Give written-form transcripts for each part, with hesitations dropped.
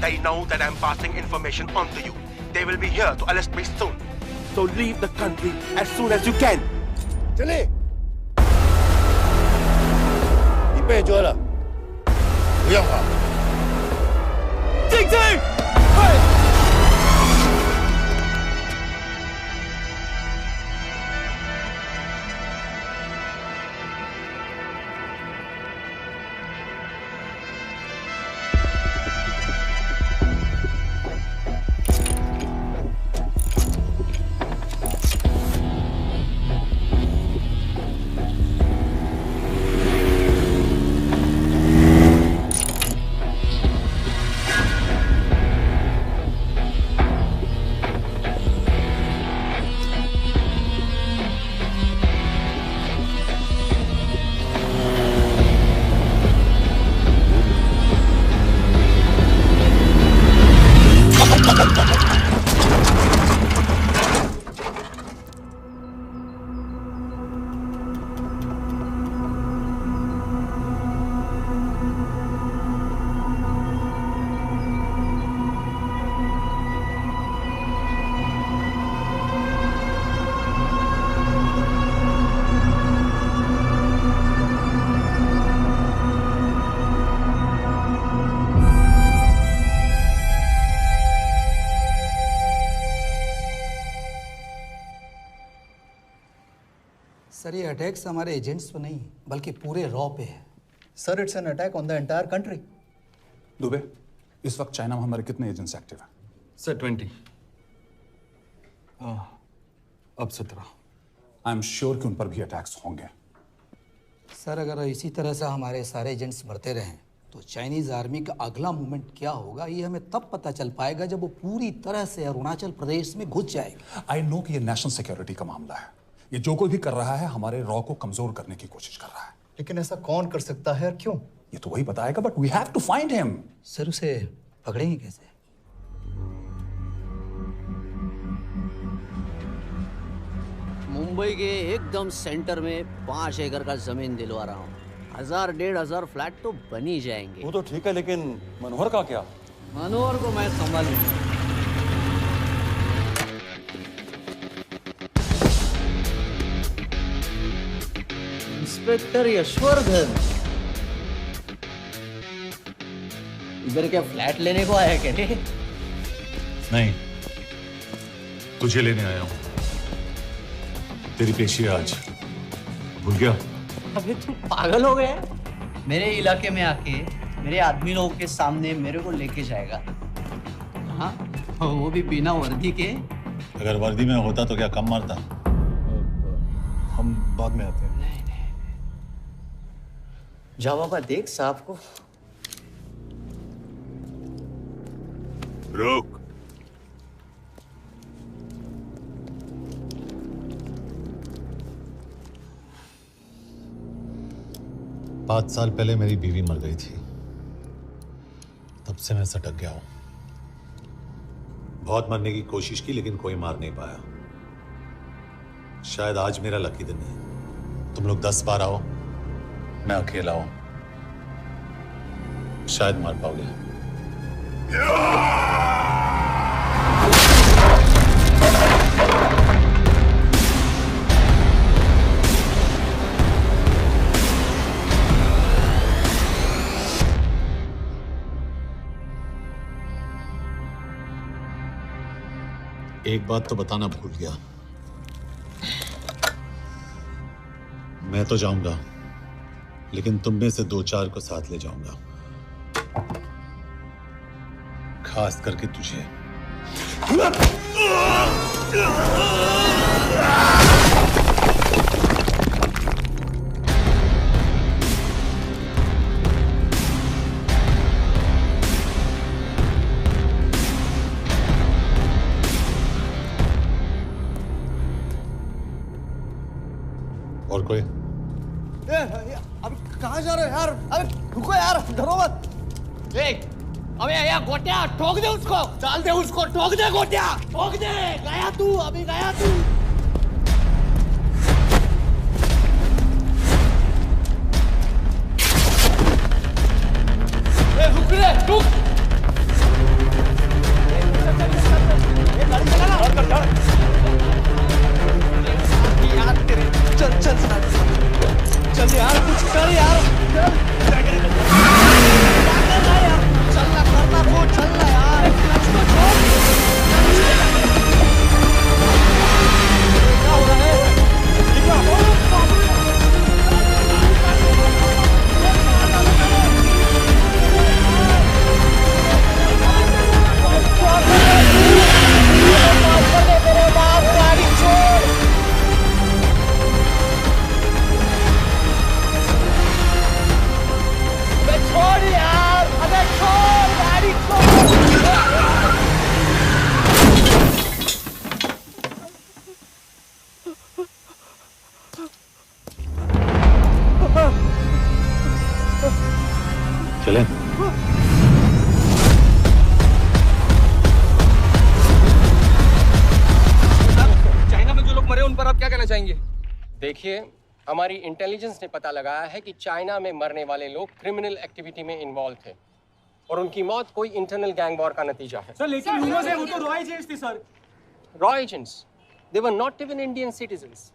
They know that I'm passing information on to you. They will be here to arrest me soon. So leave the country as soon as you can. चले. 你被捉了，不要跑。静静。सर ये attacks हमारे agents पे नहीं बल्कि पूरे raw पे है sir. It's an attack on the entire country. Dubey, इस वक्त चाइना में हमारे कितने एजेंट्स एक्टिव हैं? सर 20. अब 17. आई एम श्योर कि उन पर भी अटैक्स होंगे. सर अगर इसी तरह से हमारे सारे एजेंट्स मरते रहें तो चाइनीज आर्मी का अगला मूवमेंट क्या होगा ये हमें तब पता चल पाएगा जब वो पूरी तरह से अरुणाचल प्रदेश में घुस जाएगी. आई नो कि ये नेशनल सिक्योरिटी का मामला है. ये जो कोई भी कर रहा है हमारे रॉ को कमजोर करने की कोशिश कर रहा है. लेकिन ऐसा कौन कर सकता है और क्यों? ये तो वही बताएगा, but we have to find him. Sir उसे पकड़ेंगे कैसे? मुंबई के एकदम सेंटर में 5 एकड़ का जमीन दिलवा रहा हूँ. 1000-1500 फ्लैट तो बन ही जाएंगे. वो तो ठीक है, लेकिन मनोहर का क्या? मनोहर को मैं संभालूंगा. इंस्पेक्टर यशवर्धन इधर क्या फ्लैट लेने को आया क्या? नहीं, तुझे लेने आया हूं. तेरी पेशी आज भूल गया? अबे तुम पागल हो गए? मेरे इलाके में आके मेरे आदमी लोगों के सामने मेरे को लेके जाएगा? हाँ, वो भी बिना वर्दी के. अगर वर्दी में होता तो क्या कम मारता? हम बाद में आते हैं. जाओ बाबा, देख साहब को. रुक. पाँच साल पहले मेरी बीवी मर गई थी. तब से मैं सटक गया हूं. बहुत मरने की कोशिश की लेकिन कोई मार नहीं पाया. शायद आज मेरा लकी दिन है. तुम लोग 10 बार आओ, मैं अकेला हूं. शायद मार पाओगे. एक बात तो बताना भूल गया. मैं तो जाऊंगा, लेकिन तुम में से 2-4 को साथ ले जाऊंगा. खास करके तुझे. और कोई? अब कहाँ जा रहे हो यार? अबे रुको यार, डरो मत. अबे यार गोटिया, ठोक दे उसको, डाल दे उसको, ठोक दे गोटिया, ठोक दे. गया तू, अभी गया तू. रुक रे, रुक. जाएंगे? देखिए, हमारी इंटेलिजेंस ने पता लगाया है कि चाइना में मरने वाले लोग क्रिमिनल एक्टिविटी में इन्वॉल्व थे और उनकी मौत कोई इंटरनल गैंग वॉर का नतीजा है। सर लेकिन ह्यूमर्स है, वो तो रॉ एजेंट्स थे sir. Raw agents, they were not even Indian citizens.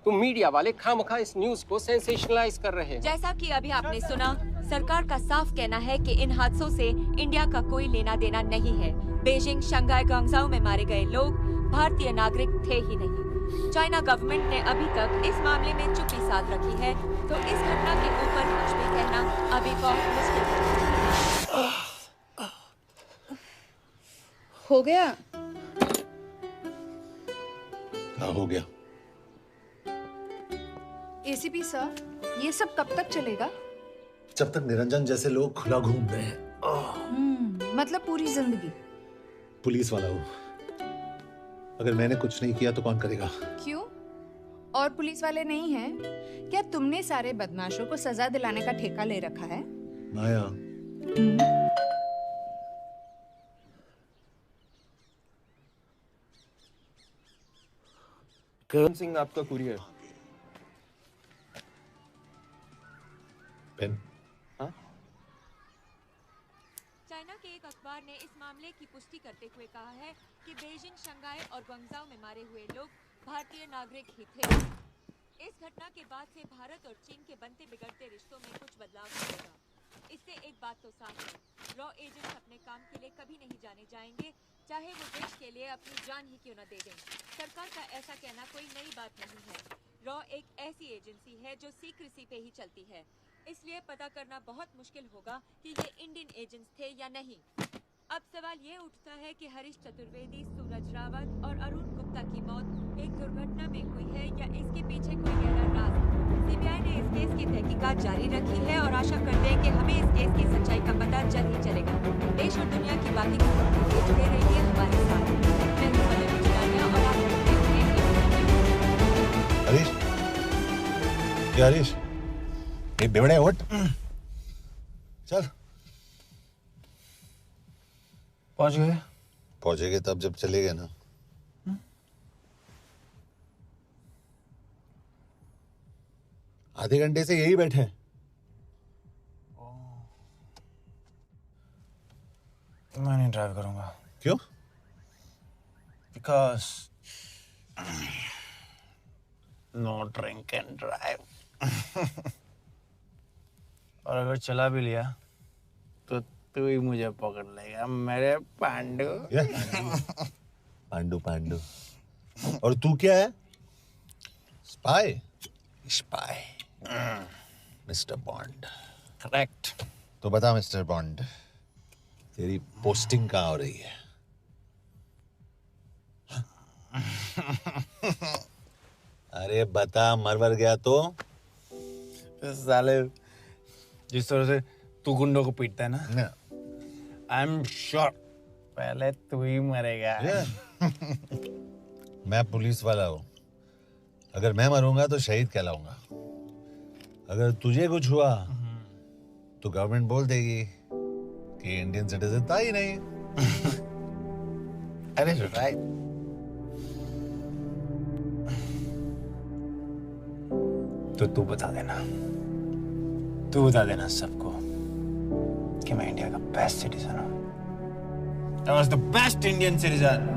तो मीडिया वाले खामखा इस न्यूज को सेंसेशनलाइज कर रहे हैं। जैसा कि अभी आपने सुना, सरकार का साफ कहना है कि इन हादसों से इंडिया का कोई लेना देना नहीं है। बीजिंग, शंघाई, ग्वांगझाओ में मारे गए लोग भारतीय नागरिक थे ही नहीं। चाइना गवर्नमेंट ने अभी तक इस मामले में चुप्पी साध रखी है, तो इस घटना के ऊपर कुछ भी कहना अभी बहुत मुश्किल है। हो गया? हाँ, हो गया। एसीपी सर, ये सब कब तक चलेगा? जब तक निरंजन जैसे लोग खुला घूम रहे हैं। मतलब पूरी जिंदगी? पुलिस वाला हूँ, अगर मैंने कुछ नहीं किया तो कौन करेगा? क्यों? और पुलिस वाले नहीं हैं? क्या तुमने सारे बदमाशों को सजा दिलाने का ठेका ले रखा है? माया, करण सिंह आपका कुरियर। पेन? चाइना के एक अखबार ने इस मामले की पुष्टि करते हुए कहा है कि बीजिंग, शंघाई और ग्वांगझाओ में मारे हुए लोग भारतीय नागरिक ही थे। इस घटना के बाद से भारत और चीन के बनते बिगड़ते रिश्तों में कुछ बदलाव होगा। इससे एक बात तो साफ है, रॉ एजेंट्स अपने काम के लिए कभी नहीं जाने जाएंगे, चाहे वो देश के लिए अपनी जान ही क्यों न दे दें। सरकार का ऐसा कहना कोई नई बात नहीं है। रॉ एक ऐसी एजेंसी है जो सीक्रेसी पे ही चलती है, इसलिए पता करना बहुत मुश्किल होगा कि ये इंडियन एजेंट्स थे या नहीं। अब सवाल ये उठता है कि हरीश चतुर्वेदी, सूरज रावत और अरुण गुप्ता की मौत एक दुर्घटना में हुई है या इसके पीछे कोई गहरा राज है। सीबीआई ने इस केस की तहकीकात जारी रखी है और आशा करते हैं कि हमें इस केस की सच्चाई का पता जल्द ही चलेगा। देश और दुनिया की बाकी खबरों के लिए जुड़े रहिए हमारे साथ। मैं हूं पल्लवी चिरानिया और आप देखते हैं हरीश, क्या हरीश? ये बेवड़े उठ, चल। पहुंच गए? पहुंचेंगे तब जब चलेगा ना। आधे घंटे से यही बैठे हैं। मैं नहीं ड्राइव करूंगा। क्यों? Because no drink and drive. और अगर चला भी लिया तो तू ही मुझे पकड़ लेगा, मेरे पांडु। पांडु पांडु। और तू क्या है? Spy? Spy. Mister bond. Correct. तो बता मिस्टर बॉन्ड, तेरी पोस्टिंग कहाँ हो रही है? अरे बता, मरवर गया तो? साले जिस तरह से तू गुंडों को पीटता है ना, आई एम श्योर पहले तू ही मरेगा। मैं पुलिस वाला हूँ, अगर मैं मरूंगा तो शहीद कहलाऊंगा। अगर तुझे कुछ हुआ तो गवर्नमेंट बोल देगी कि इंडियन सिटीजन था ही नहीं। अरे राइट। तो तू बता देना सबको कि मैं इंडिया का बेस्ट सिटीजन हूं। I was the best Indian citizen.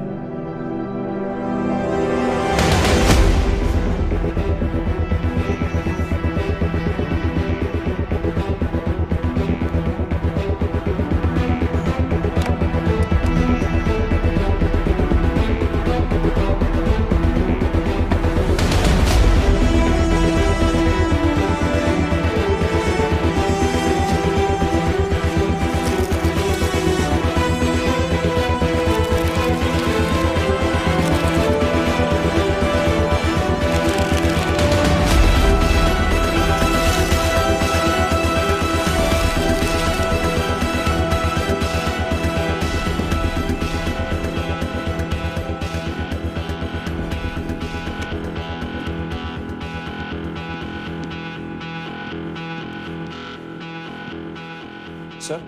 Sir,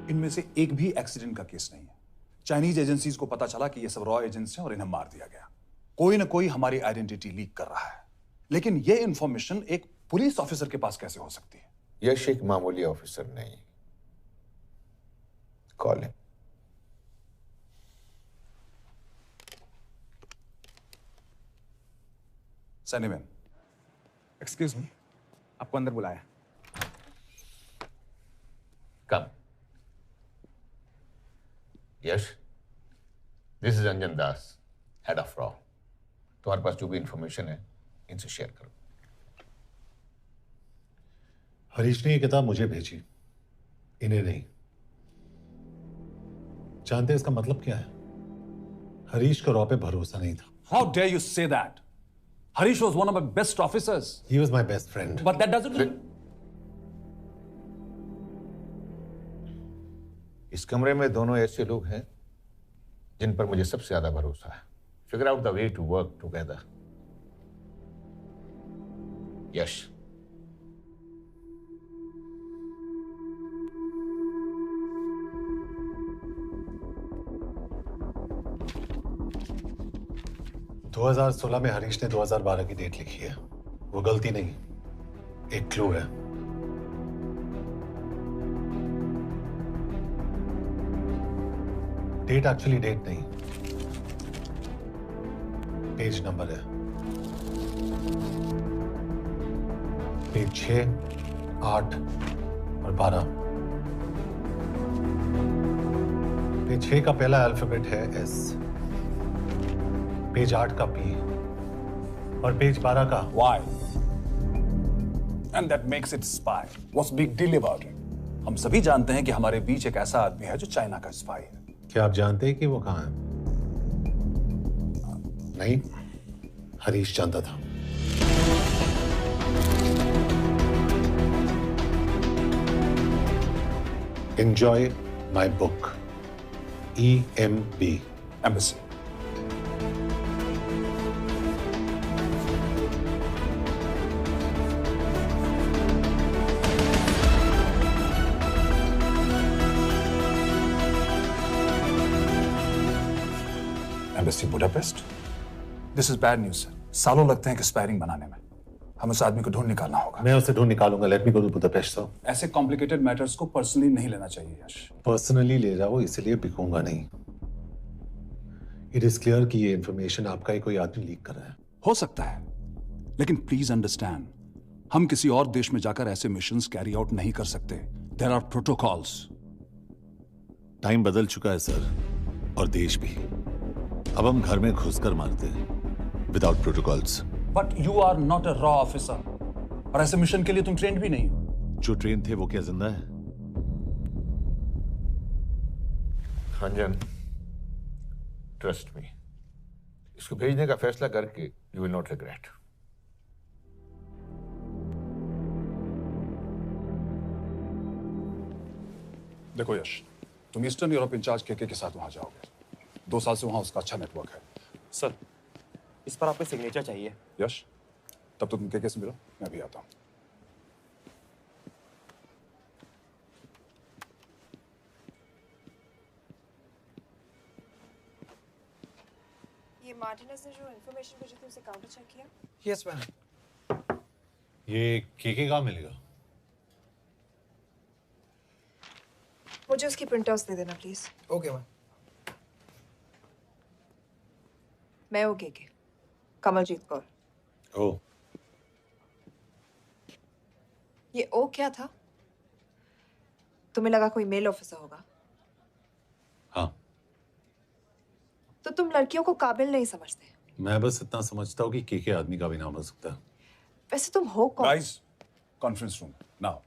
इनमें से एक भी एक्सीडेंट का केस नहीं है। चाइनीज एजेंसीज को पता चला कि ये सब रॉ एजेंट्स हैं और इन्हें मार दिया गया। कोई ना कोई हमारी आइडेंटिटी लीक कर रहा है। लेकिन ये इंफॉर्मेशन एक पुलिस ऑफिसर के पास कैसे हो सकती है? यश एक मामूली ऑफिसर नहीं। कॉल है। सनीमैन, एक्सक्यूज मी, आपको अंदर बुलाया। Come. Yash, this is Anjan Das, head of रॉ। तुम्हारे पास जो भी इंफॉर्मेशन है इनसे शेयर करो। हरीश ने ये किताब मुझे भेजी, इन्हें नहीं। जानते हैं इसका मतलब क्या है? हरीश को रॉ पे भरोसा नहीं था। How dare you say that? Harish was one of my best officers. He was my best friend. But that doesn't mean... इस कमरे में दोनों ऐसे लोग हैं जिन पर मुझे सबसे ज्यादा भरोसा है। Figure out the way to work together. Yash, – 2016 में हरीश ने 2012 की डेट लिखी है। वो गलती नहीं, एक क्लू है। डेट एक्चुअली डेट नहीं, पेज नंबर है। पेज 6, 8 और 12। पेज 6 का पहला अल्फाबेट है एस, पेज 8 का पी और पेज 12 का Why? And that makes it spy. What's big deal about it? हम सभी जानते हैं कि हमारे बीच एक ऐसा आदमी है जो चाइना का स्पाई है। क्या आप जानते हैं कि वो कहां है? नहीं, हरीश जानता था। Enjoy my book. EMB. Embassy. Embassy Budapest? This is bad news, sir. सालों लगते हैं एक्सपायरिंग बनाने में। हमें उस आदमी को ढूंढ निकालना होगा। मैं उसे ढूंढ निकालूंगा। Let me go to Budapest sir. ऐसे कॉम्प्लिकेटेड मैटर्स को पर्सनली नहीं लेना चाहिए यश। पर्सनली ले रहा हूं, इसलिए बिकूंगा नहीं। इट इज क्लियर कि ये इंफॉर्मेशन आपका ही कोई आदमी लीक कर रहा है। हो सकता है, लेकिन प्लीज अंडरस्टैंड, हम किसी और देश में जाकर ऐसे मिशंस कैरी आउट नहीं कर सकते। There are protocols. टाइम बदल चुका है सर, और देश भी। अब हम घर में घुसकर मारते हैं without protocols. But you are not a रॉ ऑफिसर, और ऐसे मिशन के लिए तुम ट्रेंड भी नहीं हो। जो ट्रेन थे वो क्या जिंदा है? अंजन, ट्रस्ट मी, इसको भेजने का फैसला करके यू विल नॉट रिग्रेट। देखो यश, तुम ईस्टर्न यूरोप इंचार्ज के साथ वहां जाओगे। 2 साल से वहां उसका अच्छा नेटवर्क है। सर, इस पर आपके सिग्नेचर चाहिए। यश, तब तो तुम के से मिलो, मैं भी आता हूं। ये मार्टिनेज ने जो इन्फॉर्मेशन भेजी थी उसे काउंटर चेक किया? Yes ma'am. ये के कहाँ मिलेगा? मुझे उसकी प्रिंटआउट्स दे देना प्लीज। Okay ma'am. मैं वो के कमलजीत कौर। ओ, ये ओ क्या था? तुम्हें लगा कोई मेल ऑफिसर होगा? हाँ। तो तुम लड़कियों को काबिल नहीं समझते? मैं बस इतना समझता हूँ कि के आदमी का भी नाम हो सकता है। वैसे तुम हो कौन? Guys, conference room now.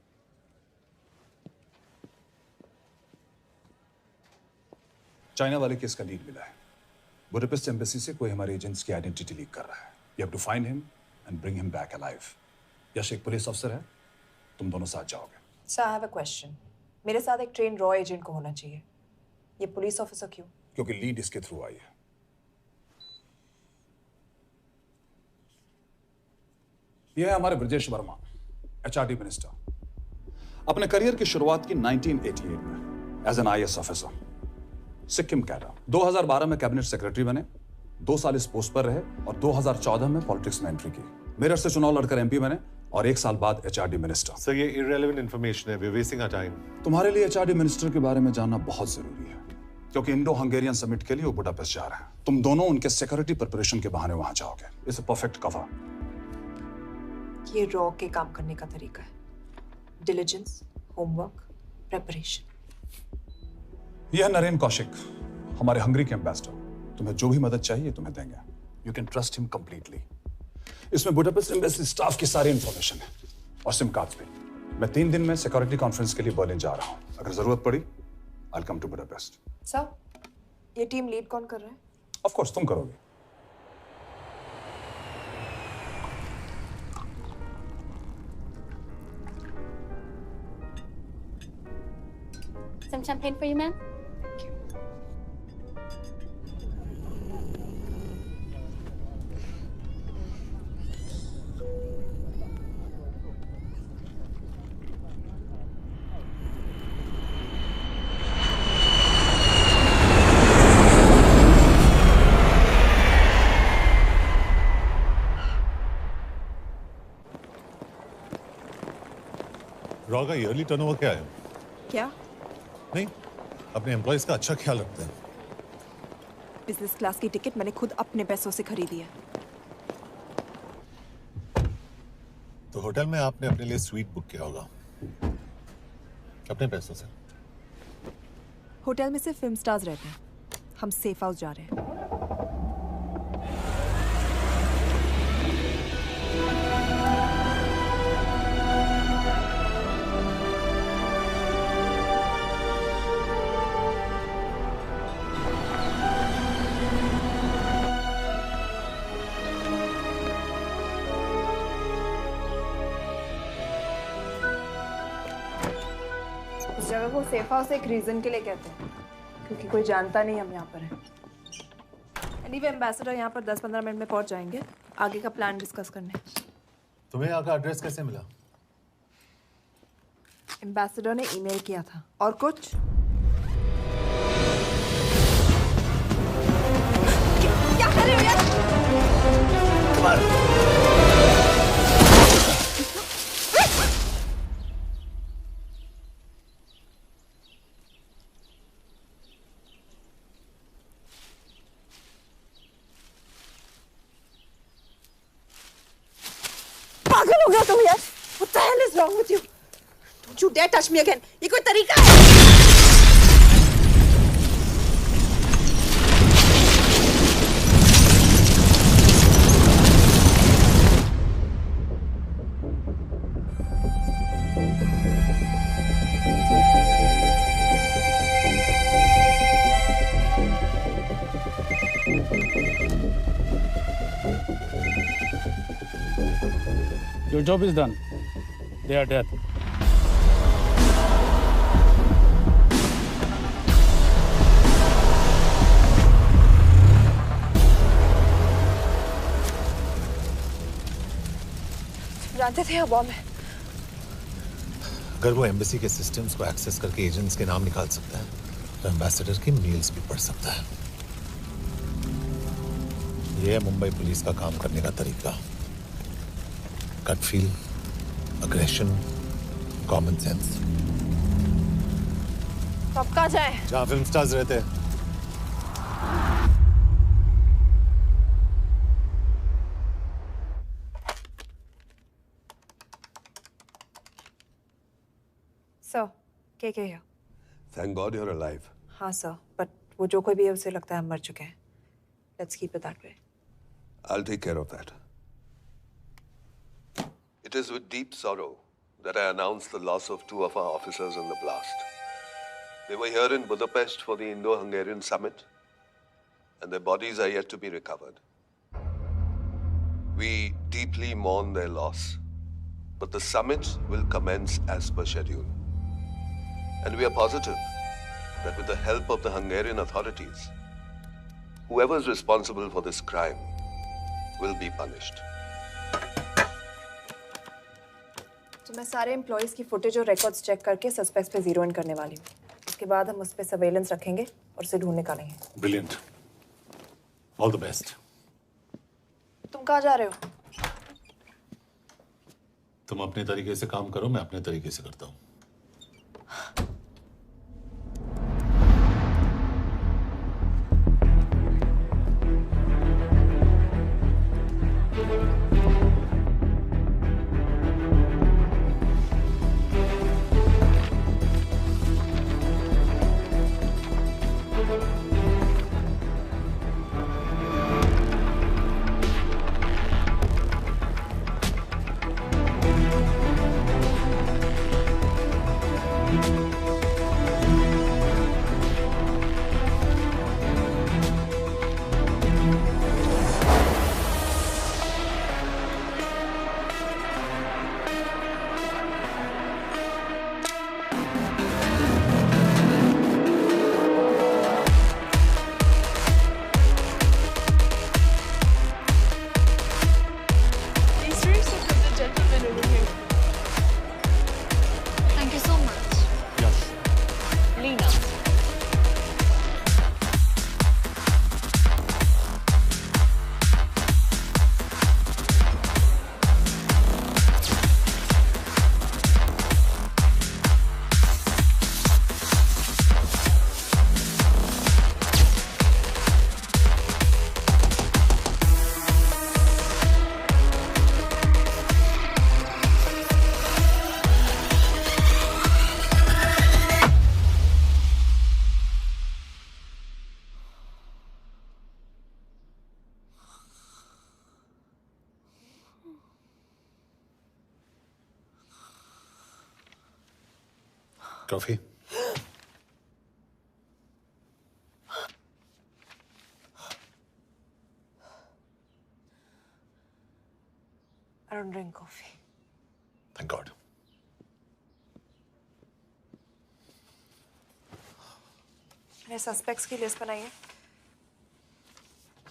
China वाले केस का लीड मिला है। बुडापेस्ट एम्बेसी से कोई हमारे एजेंट्स की आइडेंटिटी लीक कर रहा है। You have to find him and bring him back alive. Yash एक पुलिस अफसर है, तुम दोनों साथ जाओगे। Sir, I have a question. मेरे साथ एक ट्रेन रॉ एजेंट को होना चाहिए। ये पुलिस ऑफिसर क्यों? क्योंकि लीड इसके थ्रू आई है। यह है हमारे ब्रजेश वर्मा, एचआरडी मिनिस्टर। अपने करियर की शुरुआत की 1988 में as an IAS officer, Sikkim cadre. 2012 में कैबिनेट सेक्रेटरी बने, 2 साल इस पोस्ट पर रहे और 2014 में पॉलिटिक्स में एंट्री की। मेरठ से चुनाव लड़कर एमपी बने और 1 साल बाद एचआरडी मिनिस्टर। सर ये irrelevant information है, we're wasting our time. तुम्हारे लिए एचआरडी मिनिस्टर के बारे में जानना बहुत जरूरी है, क्योंकि इंडो हंगेरियन समिट के लिए वो बुडापेस्ट जा रहे हैं। तुम दोनों उनके सिक्योरिटी प्रिपरेशन के बहाने वहां जाओगे। It's a perfect cover. ये रॉ के काम करने का तरीका है। Diligence, homework, preparation. यह है नरेन कौशिक, हमारे हंगरी के एम्बेसडर। तुम्हें जो भी मदद चाहिए तुम्हें देंगे। You can trust him completely. इसमें बुडापेस्ट एम्बेसी स्टाफ की सारी इंफॉर्मेशन है और सिम कार्ड्स भी। मैं 3 दिन में सिक्योरिटी कॉन्फ्रेंस के लिए बर्लिन जा रहा हूं। अगर जरूरत पड़ी I will come to Budapest. Sir, ये टीम लीड कौन कर रहा है? ऑफ कोर्स तुम करोगे। Some champagne for you, ma'am? Raw का ईयरली टर्नओवर क्या है? क्या? नहीं, अपने एम्प्लॉयज का अच्छा ख्याल रखते हैं। बिजनेस क्लास की टिकट मैंने खुद अपने पैसों से खरीदी है। तो होटल में आपने अपने लिए स्वीट बुक किया होगा अपने पैसों से। होटल में सिर्फ फिल्म स्टार्स रहते हैं। हम सेफ हाउस जा रहे हैं। इस जगह को सेफ हाउस एक रीजन के लिए कहते हैं, क्योंकि कोई जानता नहीं हम यहाँ पर हैं। एनीवे एम्बेसडर यहाँ पर 10-15 मिनट में पहुँच जाएंगे आगे का प्लान डिस्कस करने। तुम्हें यहाँ का एड्रेस कैसे मिला? एम्बेसडर ने ईमेल किया था। और कुछ? क्या कर रहे हो यार? पागल हो गया तुम यार? What the hell is wrong with you? Don't you dare touch me again. ये कोई तरीका है? Your job is done. They are dead. जानते थे यहाँ बॉम्ब है। अगर वो एम्बेसी के सिस्टम्स को एक्सेस करके एजेंट्स के नाम निकाल सकता है, तो एम्बेसडर की मेल्स भी पढ़ सकता है। ये है मुंबई पुलिस का काम करने का तरीका। Gut feel, aggression, common sense. तो अब कहाँ जाए? जहाँ फिल्म स्टार्स रहते हैं। सर, के here? Thank God you're alive. हाँ सर, बट वो जो कोई भी है उसे लगता है हम मर चुके हैं। Let's keep it that way. I'll take care of that. It is with deep sorrow that I announce the loss of 2 of our officers in the blast. They were here in Budapest for the Indo-Hungarian summit, and their bodies are yet to be recovered. We deeply mourn their loss, but the summit will commence as per schedule. And we are positive that with the help of the Hungarian authorities, whoever is responsible for this crime will be punished. तो मैं सारे employees की footage और records check करके suspects पे zero in करने वाली हूँ। उसके बाद हम उस पे सर्वेलेंस रखेंगे और उसे ढूंढ निकालेंगे। Brilliant. All the best. तुम कहाँ जा रहे हो? तुम अपने तरीके से काम करो, मैं अपने तरीके से करता हूँ। Coffee? I don't drink coffee. Thank God. मैंने सस्पेक्ट्स की लिस्ट बनाई है।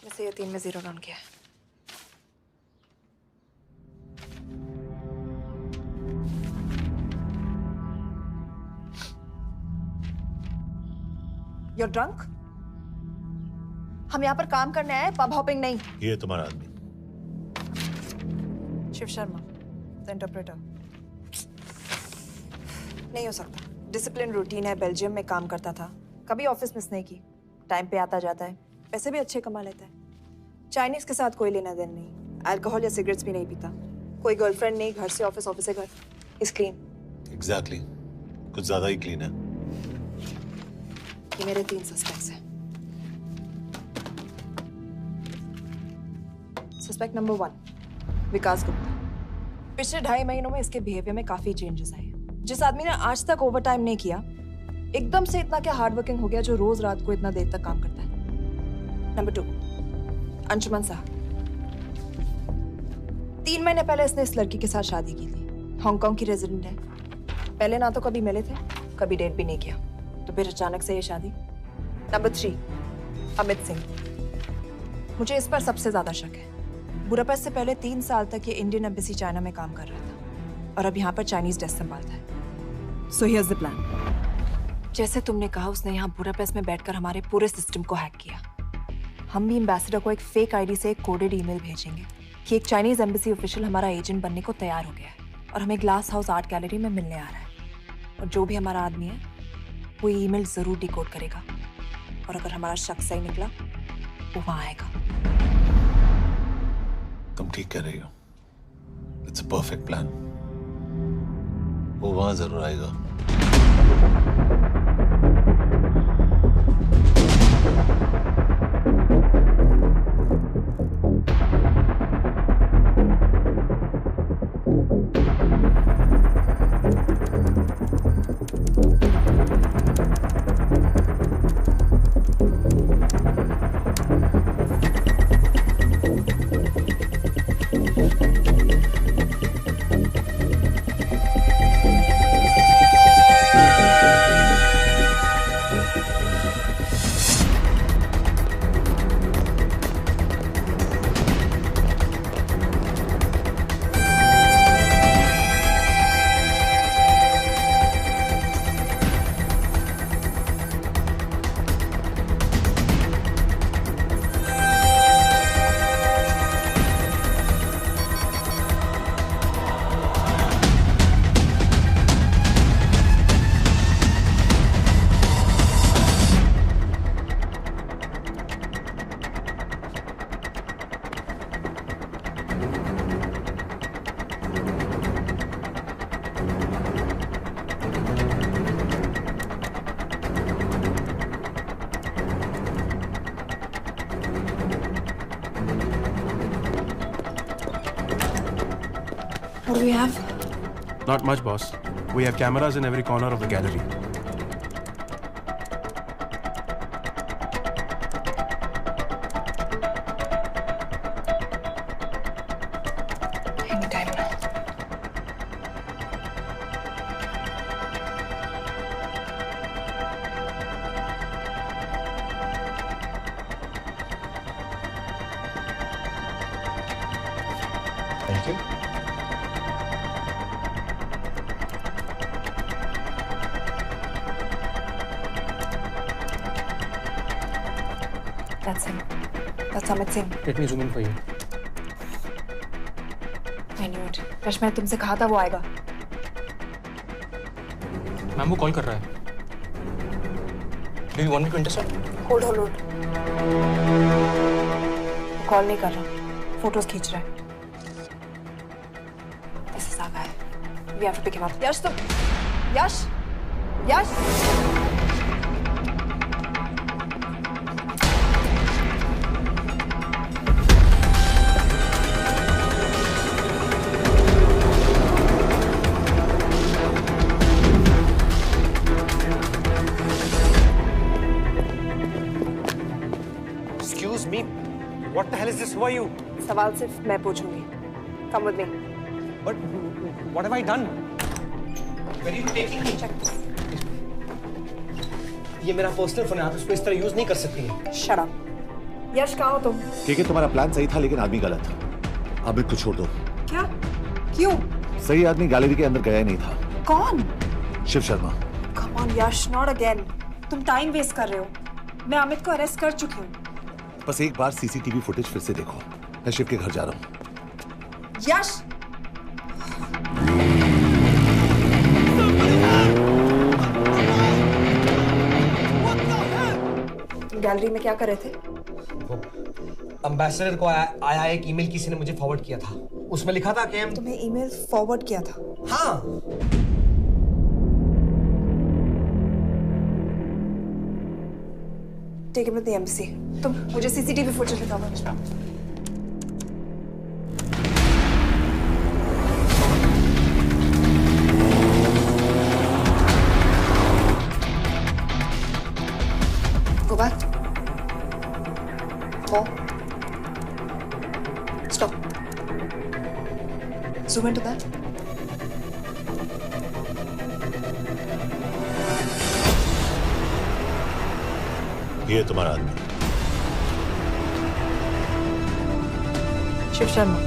वैसे ये 3 में 0 डाउन किया है। You're drunk? हम यहाँ पर काम करने आए, पब हॉपिंग नहीं। ये तुम्हारा आदमी। Shiv Sharma, the interpreter. नहीं हो सकता। डिसिप्लिन रूटीन है, बेल्जियम में काम करता था, कभी ऑफिस मिस नहीं की, टाइम पे आता जाता है, पैसे भी अच्छे कमा लेता है। चाइनीज के साथ कोई लेना देना नहीं, अल्कोहल या सिगरेट्स भी नहीं पीता, कोई गर्लफ्रेंड नहीं, घर से ऑफिस, ऑफिस से घर। Is clean. एग्जैक्टली, कुछ ज्यादा ही क्लीन है। ये मेरे 3 सस्पेक्ट्स हैं। सस्पेक्ट नंबर 1, विकास गुप्ता। पिछले 2.5 महीनों में इसके बिहेवियर में काफी चेंजेस आए। जिस आदमी ने आज तक ओवरटाइम नहीं किया, एकदम से इतना क्या हार्ड वर्किंग हो गया जो रोज रात को इतना देर तक काम करता है। नंबर 2, अंशुमन साह। 3 महीने पहले इसने इस लड़की के साथ शादी की थी। हांगकांग की रेजिडेंट है। पहले ना तो कभी मिले थे, कभी डेट भी नहीं किया, तो फिर अचानक से ये शादी। नंबर 3, अमित सिंह। मुझे इस पर सबसे ज्यादा शक है। बुडापेस्ट से पहले 3 साल तक ये इंडियन एम्बेसी चाइना में काम कर रहा था और अब यहाँ पर चाइनीज डेस्क संभालता है। So here's the plan. जैसे तुमने कहा, उसने यहाँ बुडापेस्ट में बैठकर हमारे पूरे सिस्टम को हैक किया। हम भी एम्बेसडर को एक फेक आईडी से एक कोडेड ईमेल भेजेंगे कि एक चाइनीज एम्बेसी ऑफिशियल हमारा एजेंट बनने को तैयार हो गया है और हमें ग्लास हाउस आर्ट गैलरी में मिलने आ रहा है। और जो भी हमारा आदमी है वो ईमेल जरूर डिकोड करेगा और अगर हमारा शक सही निकला वो वहां आएगा। तुम ठीक कह रही हो। It's a perfect plan. वो वहां जरूर आएगा। What do we have? Not much, boss. We have cameras in every corner of the gallery. Anytime now. Thank you. That's him. That's Amit Singh. Let me zoom in for you. I knew it. Rush मैंने तुमसे कहा था वो आएगा. Ma'am वो call कर रहा है. Do you want me to intercept? Hold. वो कॉल नहीं कर रहा. फोटोज खींच रहा है. This is our guy. We have to pick him up. यश तुम. यश. Excuse me. What the hell is this? Who are you? सवाल सिर्फ मैं पूछूंगी. Come with me. But what have I done? Where are you taking me? Check this. ये मेरा personal phone है. आप इसको इस तरह यूज नहीं कर सकती हैं. Shut up. यश कहाँ हो तुम? ठीक है, तुम्हारा प्लान सही था लेकिन आदमी गलत. अमित को छोड़ दो. क्या? क्यों? सही आदमी गैलरी के अंदर गया ही नहीं था. कौन? Shiv Sharma. Come on Yash, not again. तुम टाइम वेस्ट कर रहे हो. मैं अमित को अरेस्ट कर चुकी हूँ. बस एक बार सीसीटीवी फुटेज फिर से देखो. मैं शिव के घर जा रहा हूँ. यश. तुम गैलरी में क्या कर रहे थे? एम्बेसडर को आया एक ईमेल किसी ने मुझे फॉरवर्ड किया था. उसमें लिखा था कि तुम्हें ईमेल फॉरवर्ड किया था? हाँ. Take him to the embassy. तुम मुझे सीसीटीवी फुटेज दिखाओ. Go back. More. Stop. Zoom into that. ये तुम्हारा आदमी. शिव शर्मा.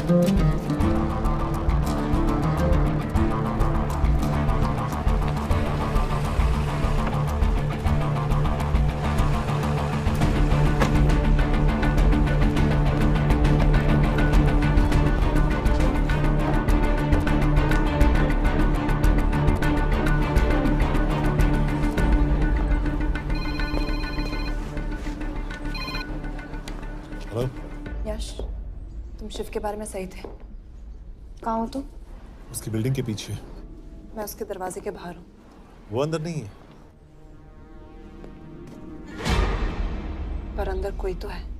हेलो यश, तुम शिव के बारे में सही थे। कहाँ हो तुम? उसकी बिल्डिंग के पीछे। मैं उसके दरवाजे के बाहर हूँ। वो अंदर नहीं है। पर अंदर कोई तो है।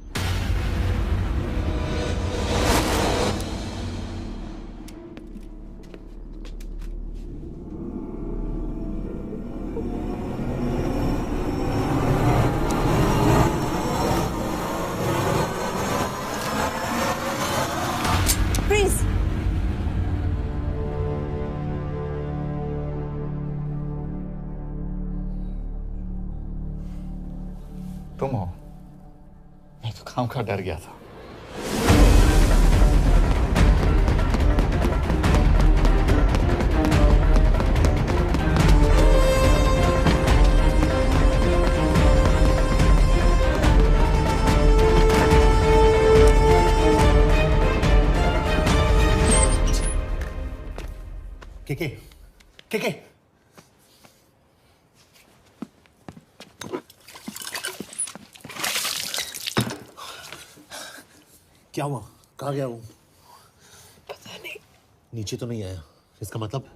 तुम हो? मैं तो काम का डर गया था। के क्या हुआ? कहाँ गया वो? पता नहीं। नीचे तो नहीं आया, इसका मतलब?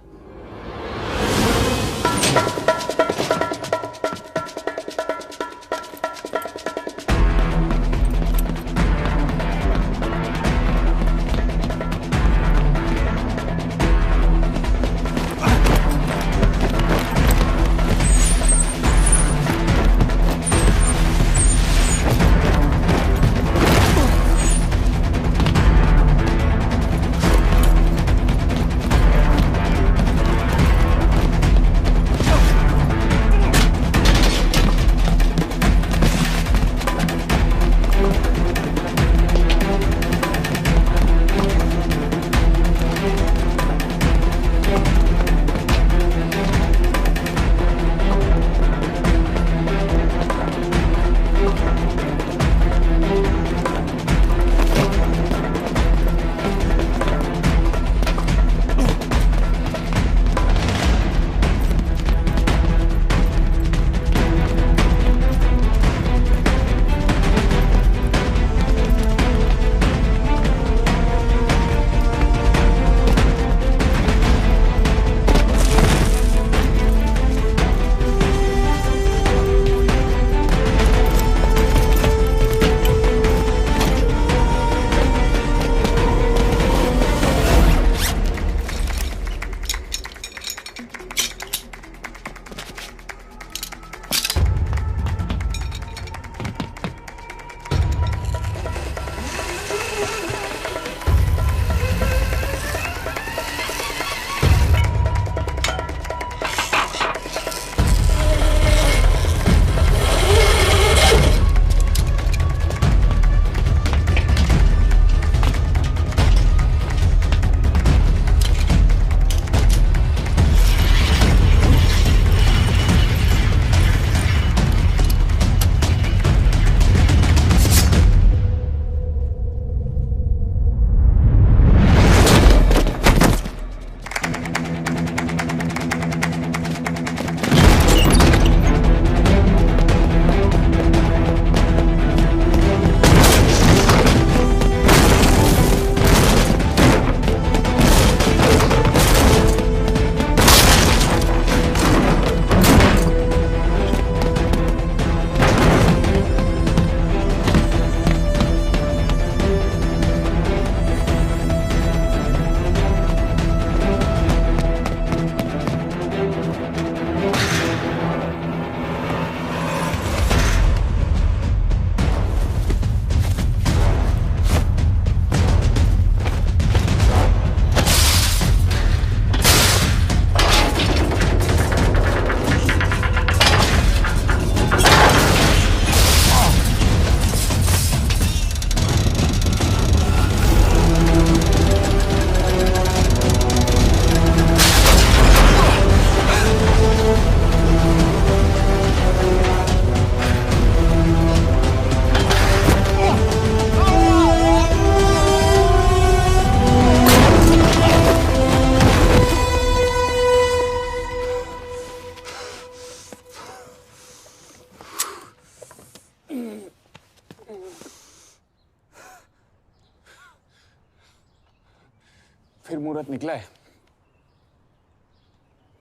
फिर मुहूर्त निकला है।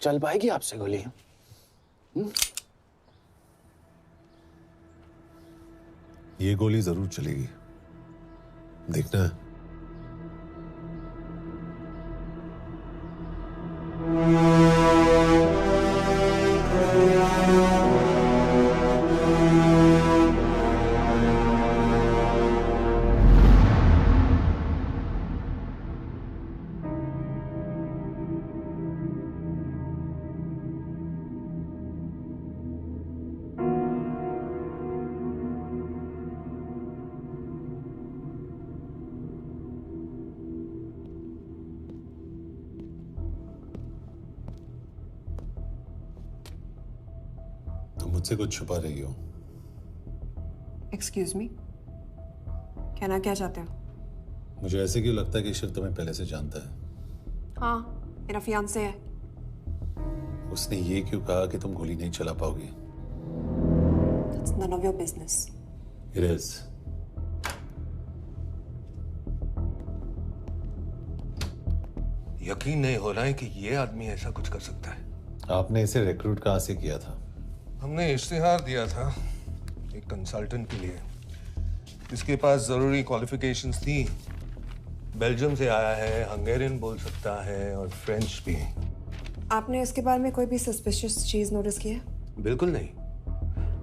चल पाएगी आपसे गोली? ये गोली जरूर चलेगी, देखना है। मुझसे कुछ छुपा रही हो। एक्सक्यूज मी, कहना क्या चाहते हो? मुझे ऐसे क्यों लगता है कि शिव तुम्हें पहले से जानता है? हाँ, मेरा फियांसे है। उसने ये क्यों कहा कि तुम गोली नहीं चला पाओगी? It's none of your business. It is. यकीन नहीं हो रहा है कि ये आदमी ऐसा कुछ कर सकता है। आपने इसे रिक्रूट कहाँ से किया था? हमने इश्तिहार दिया था एक कंसल्टेंट के लिए, जिसके पास जरूरी क्वालिफिकेशंस थी। बेल्जियम से आया है, हंगेरियन बोल सकता है और फ्रेंच भी। आपने इसके बारे में कोई भी सस्पिशियस चीज नोटिस की है? बिल्कुल नहीं,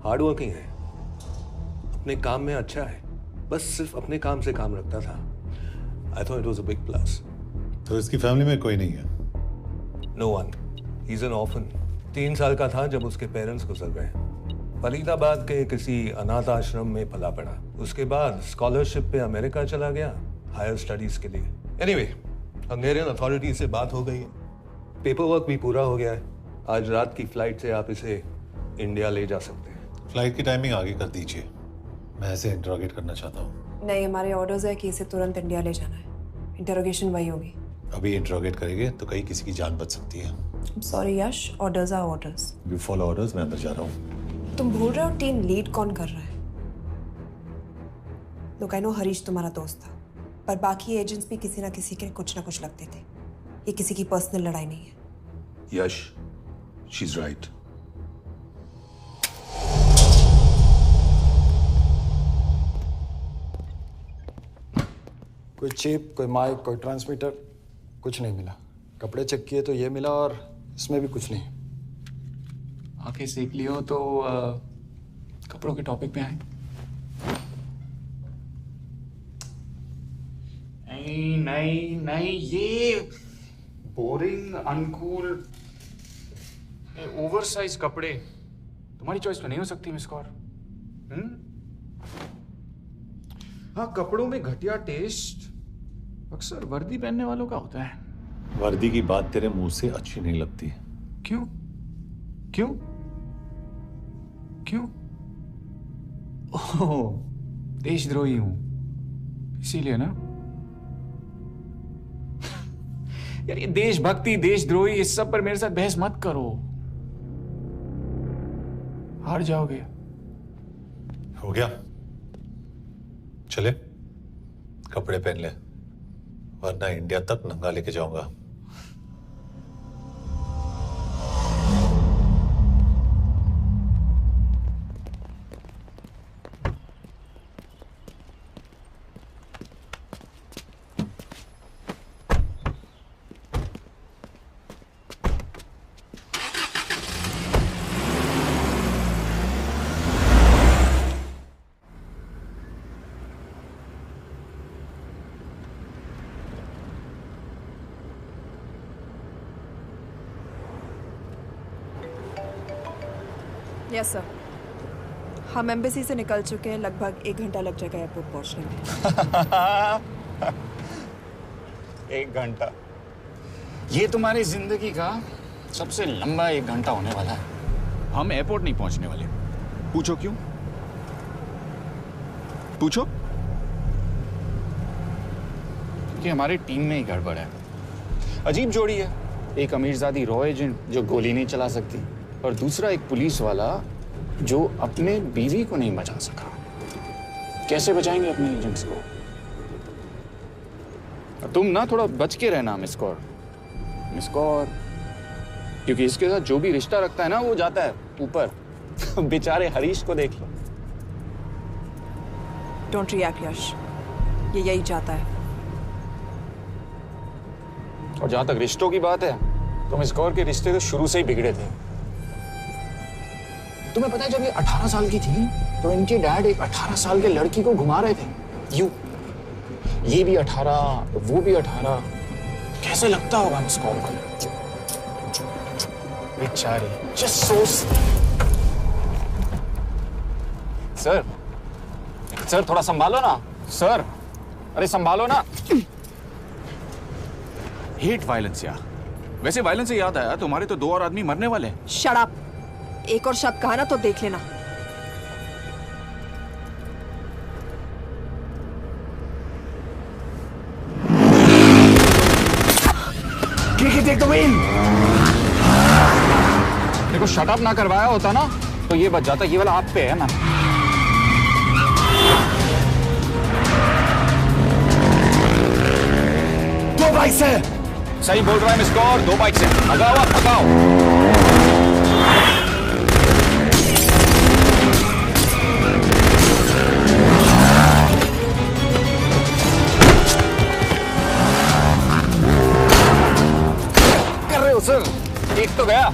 हार्ड वर्किंग है, अपने काम में अच्छा है, बस सिर्फ अपने काम से काम रखता था। I thought it was a big plus. तो इसकी फैमिली में कोई नहीं है? No one, he is an orphan. 3 साल का था जब उसके पेरेंट्स गुजर गए। फरीदाबाद के किसी अनाथ आश्रम में पला पड़ा। उसके बाद स्कॉलरशिप पे अमेरिका चला गया हायर स्टडीज के लिए। एनीवे, हंगेरियन अथॉरिटी से बात हो गई है, पेपर वर्क भी पूरा हो गया है। आज रात की फ्लाइट से आप इसे इंडिया ले जा सकते हैं। फ्लाइट की टाइमिंग आगे कर दीजिए, मैं इसे इंटरोगेट करना चाहता हूँ। नहीं, हमारे ऑर्डर्स है कि इसे तुरंत इंडिया ले जाना है। इंटरोगेशन वही होगी। अभी इंटरोगेट करेंगे तो कहीं किसी की जान बच सकती है। Sorry Yash, orders are orders. You follow orders, मैं अंदर जा रहा हूँ। तुम भूल रहे हो टीम लीड कौन कर रहा है? लोग आई नो हरीश तुम्हारा दोस्त था, पर बाकी एजेंट्स भी किसी ना किसी के कुछ ना कुछ लगते थे। ये किसी की पर्सनल लड़ाई नहीं है। यश, शी इज राइट। कोई चिप, कोई माइक, कोई ट्रांसमीटर, कुछ नहीं मिला। कपड़े चेक किए तो ये मिला और इसमें भी कुछ नहीं। आंखें सेक ली हो तो कपड़ों के टॉपिक पे आए। नहीं नहीं नहीं, ये बोरिंग, अनकूल, ओवरसाइज कपड़े तुम्हारी चॉइस तो नहीं हो सकती मिस कौर। हाँ, कपड़ों में घटिया टेस्ट अक्सर वर्दी पहनने वालों का होता है। वर्दी की बात तेरे मुंह से अच्छी नहीं लगती। क्यों क्यों क्यों? ओह, देशद्रोही हूं इसीलिए ना। यार ये देशभक्ति, देशद्रोही, इस सब पर मेरे साथ बहस मत करो, हार जाओगे। हो गया, चले कपड़े पहन ले, वरना इंडिया तक नंगा लेके जाऊंगा। यस सर, हम एम्बेसी से निकल चुके हैं। लगभग 1 घंटा लग जाएगा एयरपोर्ट पहुंचने में। 1 घंटा? ये तुम्हारी जिंदगी का सबसे लंबा 1 घंटा होने वाला है। हम एयरपोर्ट नहीं पहुंचने वाले। पूछो क्यों? पूछो। क्योंकि हमारी टीम में ही गड़बड़ है। अजीब जोड़ी है, एक अमीरजादी रॉ एजेंट जो गोली नहीं चला सकती, और दूसरा एक पुलिस वाला जो अपने बीवी को नहीं बचा सका। कैसे बचाएंगे अपने एजेंट्स को? तुम ना थोड़ा बच के रहना मिस कौर, क्योंकि इसके साथ जो भी रिश्ता रखता है ना वो जाता है ऊपर। बेचारे हरीश को देख लो। डोंट रिएक्ट यश, ये यही चाहता है। और जहां तक रिश्तों की बात है, तो मिस कौर के रिश्ते तो शुरू से ही बिगड़े थे। तुम्हें पता है जब ये 18 साल की थी तो इनके डैड एक 18 साल के लड़की को घुमा रहे थे, यूं। ये भी 18, वो भी 18। कैसे लगता होगा मिस कौर को? बेचारी, जस्ट सो। सर थोड़ा संभालो ना सर, अरे संभालो ना। हेट वायलेंस यार। वैसे वायलेंस से याद आया, तुम्हारे तो 2 और आदमी मरने वाले हैं। Shut up. एक और शब्द कहा ना तो देख लेना। देखो शट अप ना करवाया होता ना तो ये बच जाता। ये वाला आप पे है ना। दो बाइक से। सही बोल रहा है मिस कौर, 2 बाइक से। भगाओ आप, भगाओ। कर रहे हो सर? एक तो गया,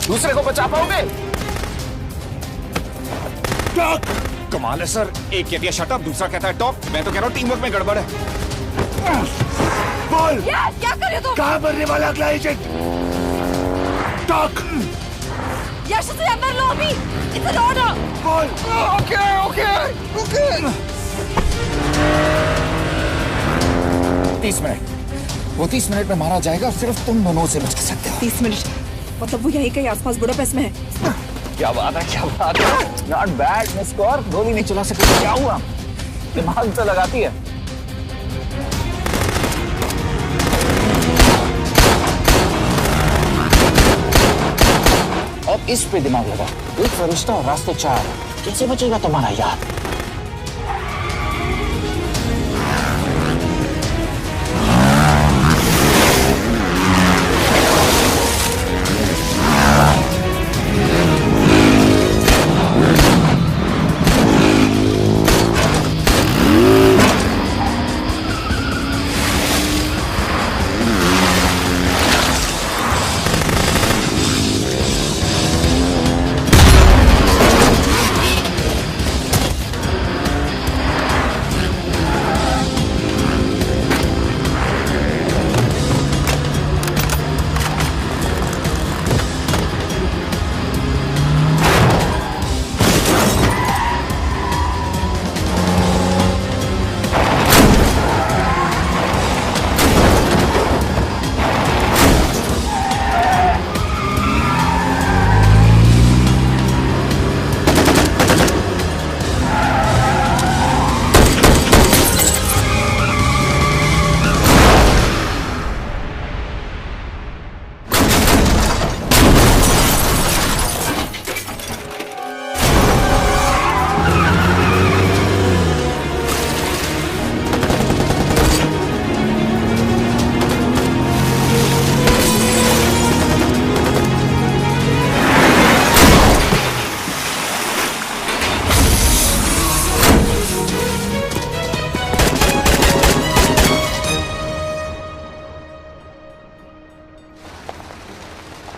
दूसरे को बचा पाओगे? कमाल है सर। एक कहती है शट अप, दूसरा कहता है टॉप। मैं तो कह रहा हूँ टीम वर्क में गड़बड़ है। बोल, क्या कर रहे हो तुम? कहाँ मरने वाला अगला एजेंट? टॉक। यश से अंदर लो अभी। It's an order. बोल। ओके। 30 मिनट। वो 30 मिनट में मारा जाएगा, सिर्फ तुम दोनों से बच सकते हो। 30 मिनट मतलब वो यहीं कहीं आसपास बुडापेस्ट में है। क्या बात है, क्या बात है। Not bad miss Kaur. गोली नहीं चला सकती, क्या हुआ? दिमाग तो लगाती है। अब इस पे दिमाग लगा। एक फरिश्ता और रास्ते 4। कैसे बचेगा तुम्हारा यार?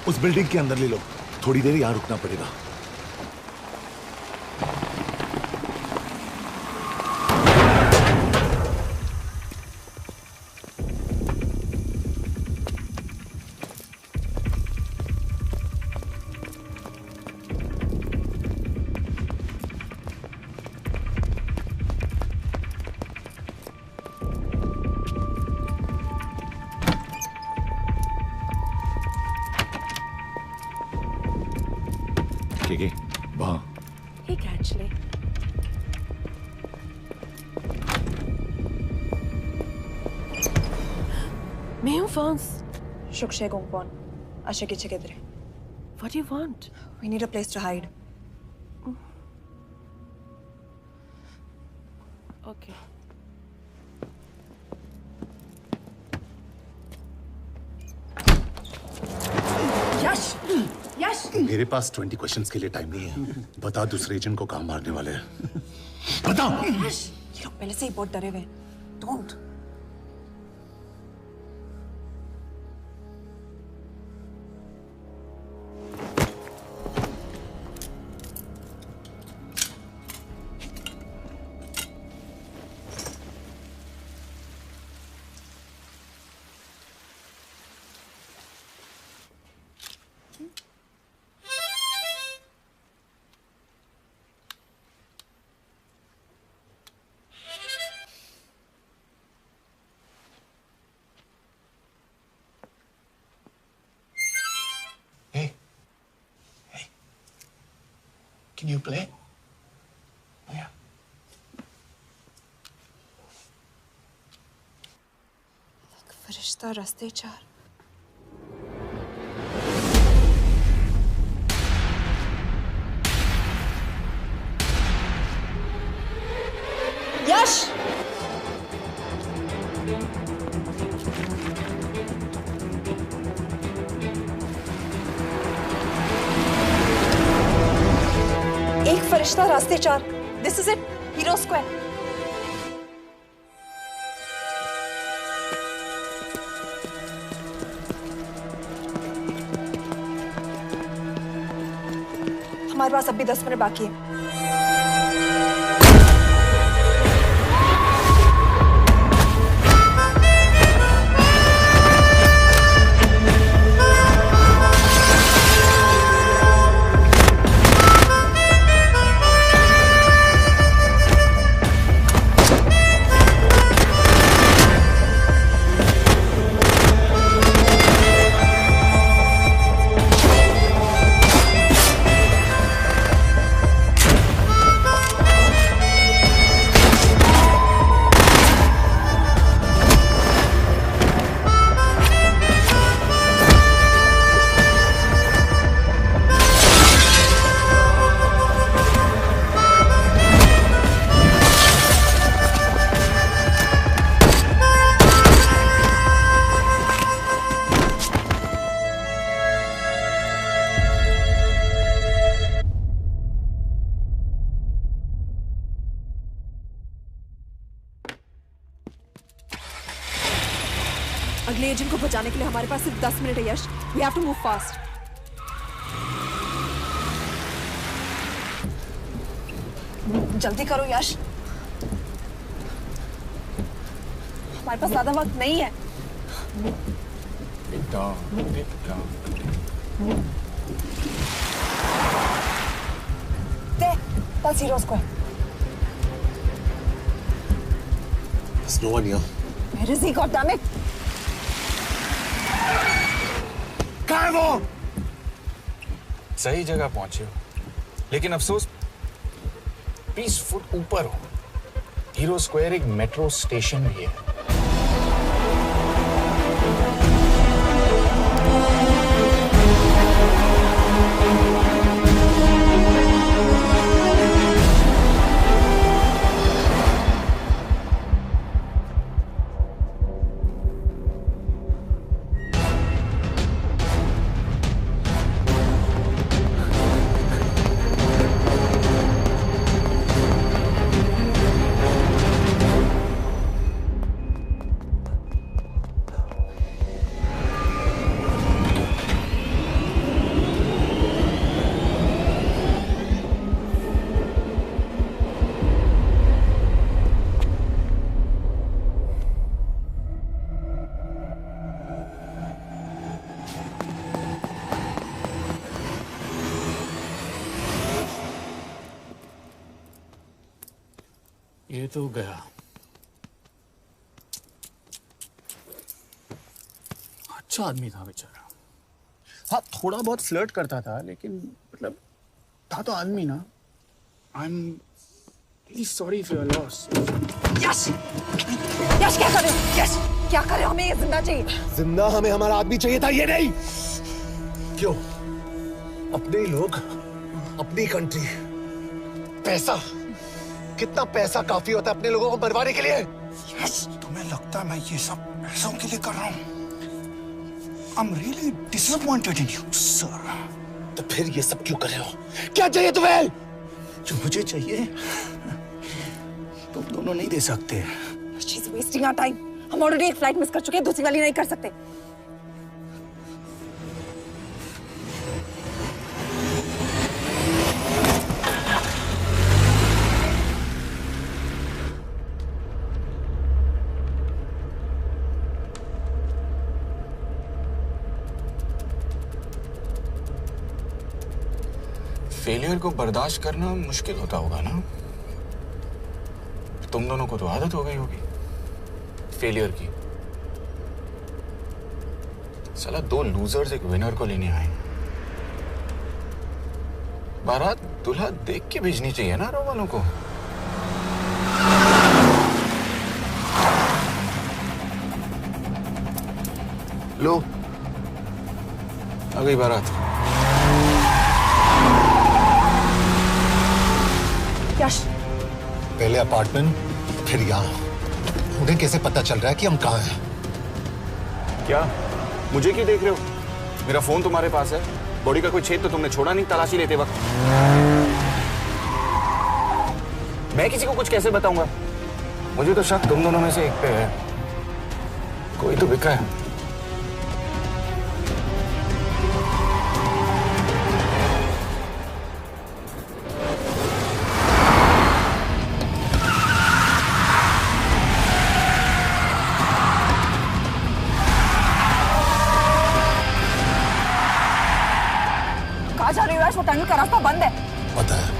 उस बिल्डिंग के अंदर ले लो। थोड़ी देर यहां रुकना पड़ेगा। वहां 没有 phones. Shukshay Gongpon. Asha kiche kidre. What do you want? We need a place to hide. Okay. मेरे पास 20 क्वेश्चंस के लिए टाइम नहीं है। बता दूसरे एजेंट को कहाँ मारने वाले हैं। बता। ये लोग पहले से ही बहुत डरे हुए हैं। Don't. Can you play? Yeah. फरिश्ता रास्ते चार। यश! एक फरिश्ता रास्ते चार। This is it, hero square. हमारे पास अभी 10 मिनट बाकी है। अगले एजेंट को बचाने के लिए हमारे पास सिर्फ 10 मिनट है Yash. We have to move fast. जल्दी करो यश, हमारे पास ज्यादा वक्त नहीं है। They, pulse hero square. There's no one here. Where is he, goddammit? कहाँ है वो? सही जगह पहुंचे हो, लेकिन अफसोस 20 फुट ऊपर हो। हीरो स्क्वायर एक मेट्रो स्टेशन भी है। ये तो गया। अच्छा आदमी था बेचारा। हाँ, थोड़ा बहुत फ्लर्ट करता था, लेकिन मतलब था तो आदमी ना। I am really sorry for your loss. Yash! Yash क्या कर रहे हो? यश! क्या कर रहे हो? हमें ये जिंदा चाहिए। जिंदा हमें हमारा आदमी चाहिए था, ये नहीं। क्यों? अपने ही लोग, अपनी कंट्री, पैसा। कितना पैसा काफी होता है अपने लोगों को मरवाने के लिए? यस, तुम्हें लगता है मैं ये सब पैसों के लिए कर रहा हूँ? I'm really disappointed in you, sir. तो फिर ये सब क्यों कर रहे हो? क्या चाहिए तुम्हें? जो मुझे चाहिए तुम दोनों नहीं दे सकते। She's wasting our time. हम ऑलरेडी एक फ्लाइट मिस कर चुके हैं, दूसरी वाली नहीं कर सकते। फेलियर को बर्दाश्त करना मुश्किल होता होगा ना? तुम दोनों को तो आदत हो गई होगी फेलियर की। साला 2 लूजर्स एक विनर को लेने आए। बारात दूल्हा देख के भेजनी चाहिए ना रो वालों को। लो आ गई बारात। यश, पहले अपार्टमेंट फिर यहाँ। उन्हें कैसे पता चल रहा है कि हम कहाँ हैं? क्या मुझे क्यों देख रहे हो? मेरा फोन तुम्हारे पास है। बॉडी का कोई छेद तो तुमने छोड़ा नहीं तलाशी लेते वक्त। मैं किसी को कुछ कैसे बताऊंगा? मुझे तो शक तुम दोनों में से एक पे है। कोई तो बिका है। कहाँ जा रही हो यश? वो टनल का रास्ता बंद है। पता है।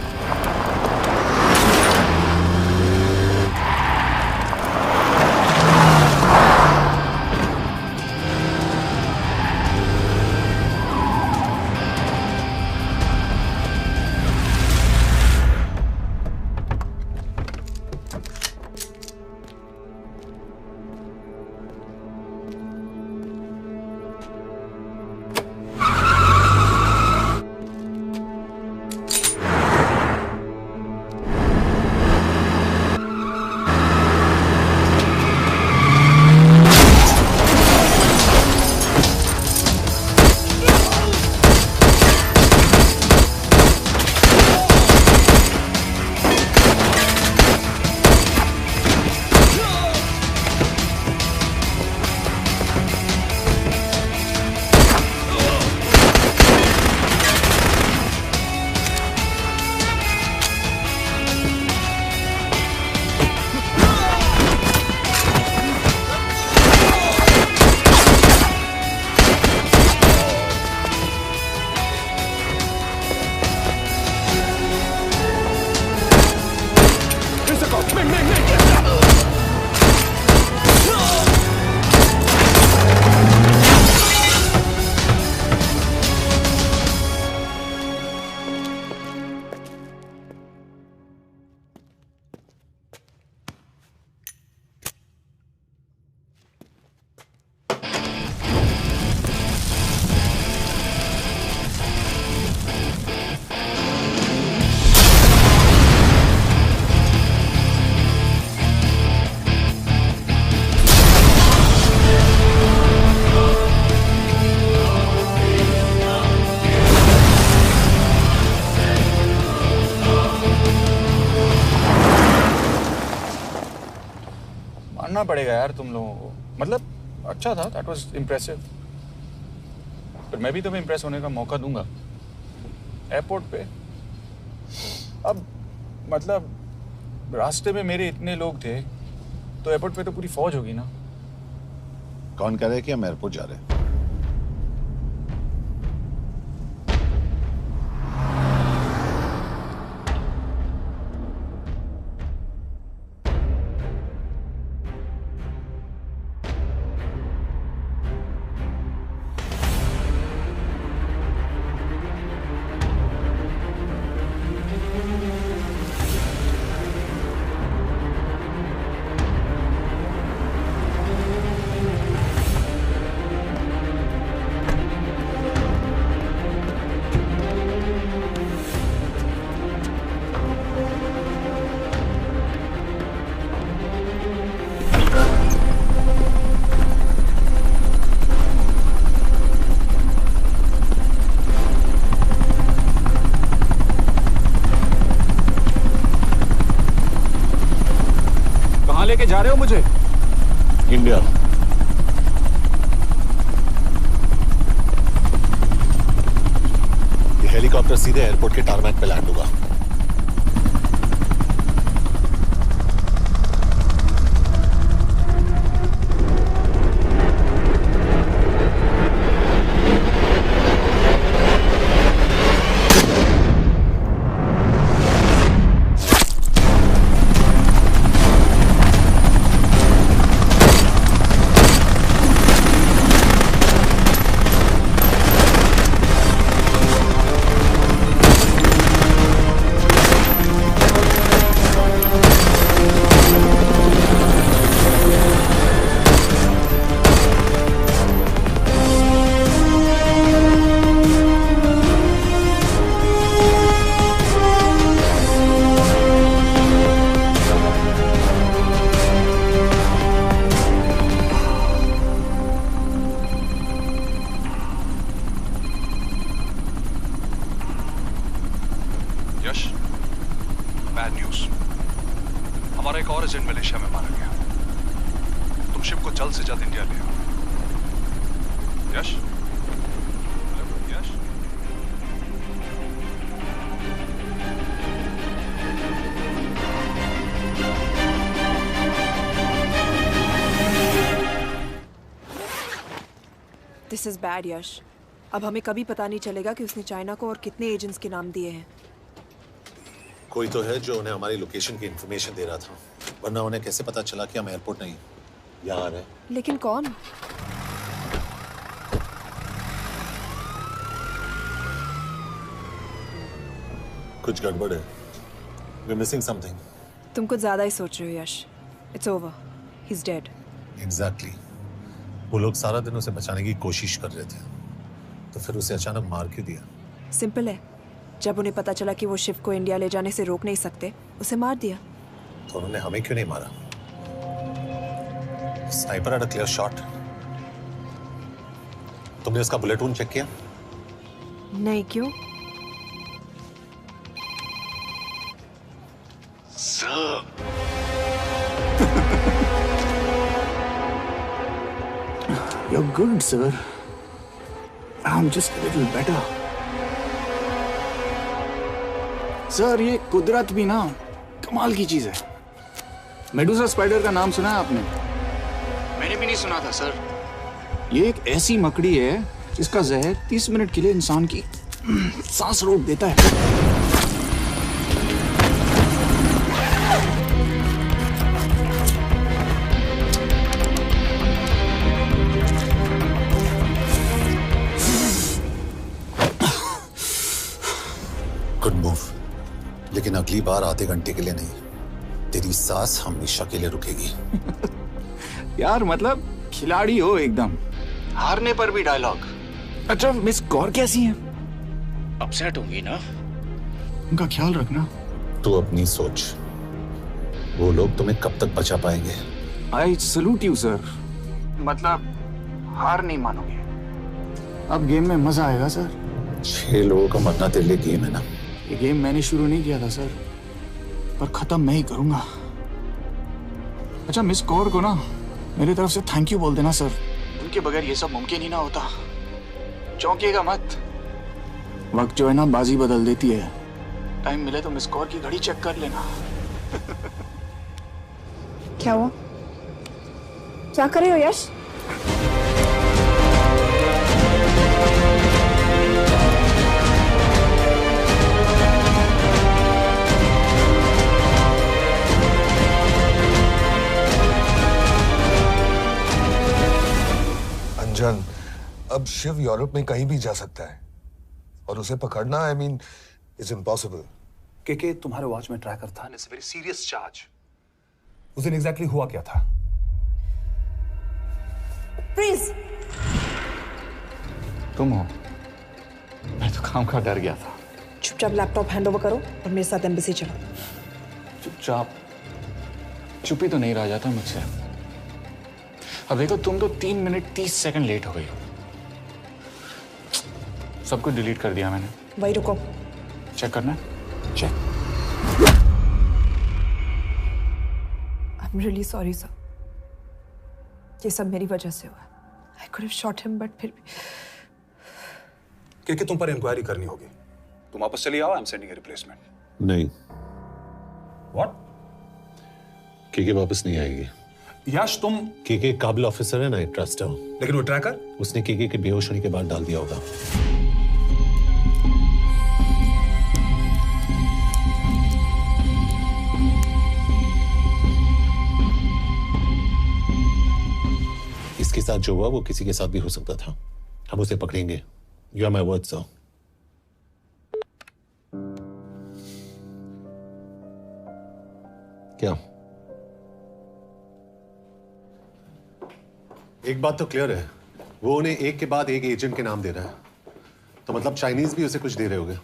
मानना पड़ेगा यार तुम लोगों को। मतलब अच्छा था, दैट वाज इम्प्रेसिव। पर मैं भी तुम्हें इम्प्रेस होने का मौका दूंगा एयरपोर्ट पे। अब मतलब रास्ते में मेरे इतने लोग थे तो एयरपोर्ट पे तो पूरी फौज होगी ना। कौन कह रहा है कि हम एयरपोर्ट जा रहे हैं? इंडिया। ये हेलीकॉप्टर सीधे एयरपोर्ट के टारमैक पे लैंड होगा। यश, बैड न्यूज। हमारा एक और एजेंट मलेशिया में मारा गया। तुम शिप को जल्द से जल्द इंडिया ले आओ। यश? यश? दिस इज बैड यश। अब हमें कभी पता नहीं चलेगा कि उसने चाइना को और कितने एजेंट्स के नाम दिए हैं। कोई तो है जो उन्हें हमारी लोकेशन की इंफॉर्मेशन दे रहा था, वरना उन्हें कैसे पता चला कि हम एयरपोर्ट नहीं यहाँ आ रहे हैं? लेकिन कौन? कुछ गड़बड़ है। We're missing something. तुम कुछ ज्यादा ही सोच रहे हो यश। It's over. He's dead. Exactly. वो लोग सारा दिन उसे बचाने की कोशिश कर रहे थे, तो फिर उसे अचानक मार क्यों दिया? सिंपल है, जब उन्हें पता चला कि वो शिव को इंडिया ले जाने से रोक नहीं सकते, उसे मार दिया। तो उन्होंने हमें क्यों नहीं मारा? Sniper had a clear shot. तुमने उसका बुलेट वूंड चेक किया? नहीं, क्यों? Sir. You're good, sir. I'm just a little better. Sir, ये कुदरत भी ना कमाल की चीज है। मेडुसा स्पाइडर का नाम सुना है आपने? मैंने भी नहीं सुना था सर। ये एक ऐसी मकड़ी है जिसका जहर 30 मिनट के लिए इंसान की सांस रोक देता है। गुड मूव, लेकिन अगली बार आधे घंटे के लिए नहीं। तेरी सांस हमेशा के लिए रुकेगी। यार मतलब खिलाड़ी हो एकदम, हारने पर भी डायलॉग। अच्छा, मिस कौर कैसी हैं? अपसेट होंगी ना? उनका ख्याल रखना। तू अपनी सोच, वो लोग तुम्हें कब तक बचा पाएंगे? I salute you sir. मतलब हार नहीं मानोगे। अब गेम में मजा आएगा सर। 6 लोगों का मरना तेरे लिए गेम है ना? ये गेम मैंने शुरू नहीं किया था सर, पर खत्म मैं ही करूंगा। अच्छा, मिस कौर को ना मेरी तरफ से थैंक यू बोल देना सर। उनके बगैर ये सब मुमकिन ही ना होता। चौंकिएगा मत, वक्त जो है ना बाजी बदल देती है। टाइम मिले तो मिस कौर की घड़ी चेक कर लेना। क्या हुआ? क्या कर रहे हो यश? अंजन, अब शिव यूरोप में कहीं भी जा सकता है और उसे पकड़ना, आई मीन, इज इम्पॉसिबल। के तुम्हारे वॉच में ट्रैकर था, इट्स वेरी सीरियस चार्ज। उस दिन एग्जैक्टली हुआ क्या था? प्लीज। तुम हो? मैं तो काम का डर गया था। चुपचाप लैपटॉप हैंड ओवर करो और मेरे साथ एम्बेसी चलो। चुपचाप? चुप ही तो नहीं रहा जाता मुझसे। अब देखो, तुम तो 3 मिनट 30 सेकंड लेट हो गई हो। सब कुछ डिलीट कर दिया मैंने। वही रुको, चेक करना है? Check. I am really sorry sir. ये सब मेरी वजह से हुआ। I could have shot him, but फिर भी क्योंकि तुम पर इंक्वायरी करनी होगी। तुम वापस चली आओ, I am sending a replacement. नहीं। व्हाट? केके वापस नहीं आएगी। यश तुम केके काबिल ऑफिसर है ना, आई ट्रस्ट हूं। लेकिन वो ट्रैकर? उसने केके के बेहोश होने के बाद डाल दिया होगा। इसके साथ जो हुआ वो किसी के साथ भी हो सकता था। हम उसे पकड़ेंगे। You are my word sir. क्या? एक बात तो क्लियर है, वो उन्हें एक के बाद एक एजेंट के नाम दे रहा है, तो मतलब चाइनीज भी उसे कुछ दे रहे होंगे।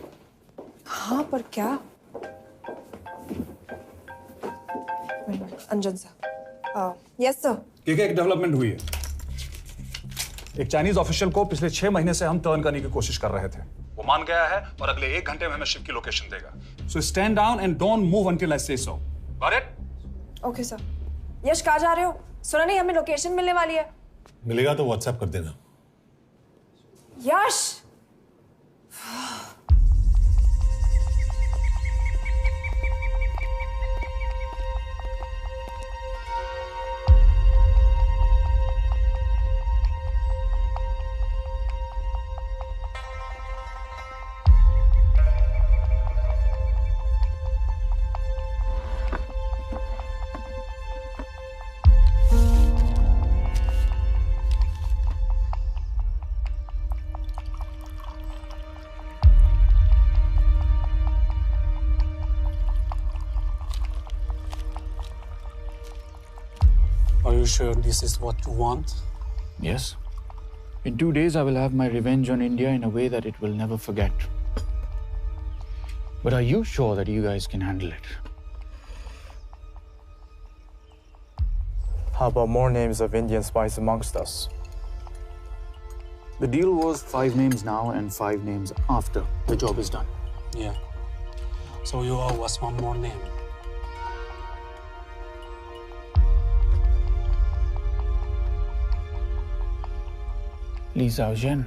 हाँ, पर क्या? Anjan sir. Yes sir. KK एक डेवलपमेंट हुई है। एक चाइनीज ऑफिशियल को पिछले 6 महीने से हम टर्न करने की कोशिश कर रहे थे। वो मान गया है और अगले 1 घंटे में हमें शिप की लोकेशन देगा। So stand down and don't move until I say so. Got it? Okay sir. Yash, कहाँ जा रहे हो? सुना नहीं, हमें लोकेशन मिलने वाली है। मिलेगा तो व्हाट्सएप कर देना। यश! Are you sure this is what you want? Yes. In 2 days, I will have my revenge on India in a way that it will never forget. But are you sure that you guys can handle it? How about more names of Indian spies amongst us? The deal was 5 names now and 5 names after the job is done. Yeah. So you owe us one more name. Li Xiaozhen.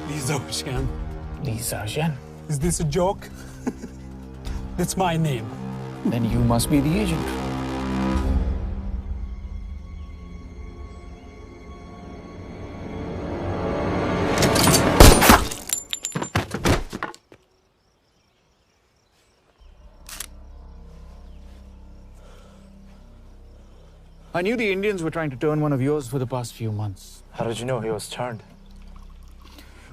Li Xiaozhen. Li Xiaozhen. Is this a joke? That's my name. Then you must be the agent. I knew the Indians were trying to turn one of yours for the past few months. How did you know he was turned?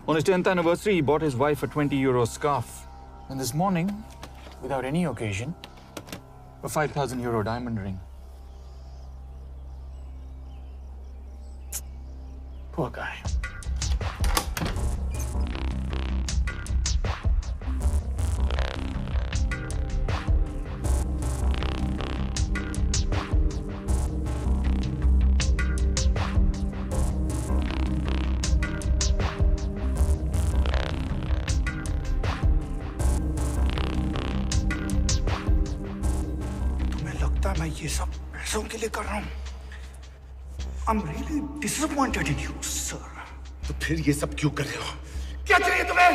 On his 10th anniversary, he bought his wife a 20-euro scarf. And this morning, without any occasion, a 5,000-euro diamond ring. Poor guy. मैं ये सब पैसों के लिए कर रहा हूँ। I'm really disappointed in you, sir. तो फिर ये सब क्यों कर रहे हो? क्या चाहिए तुम्हें?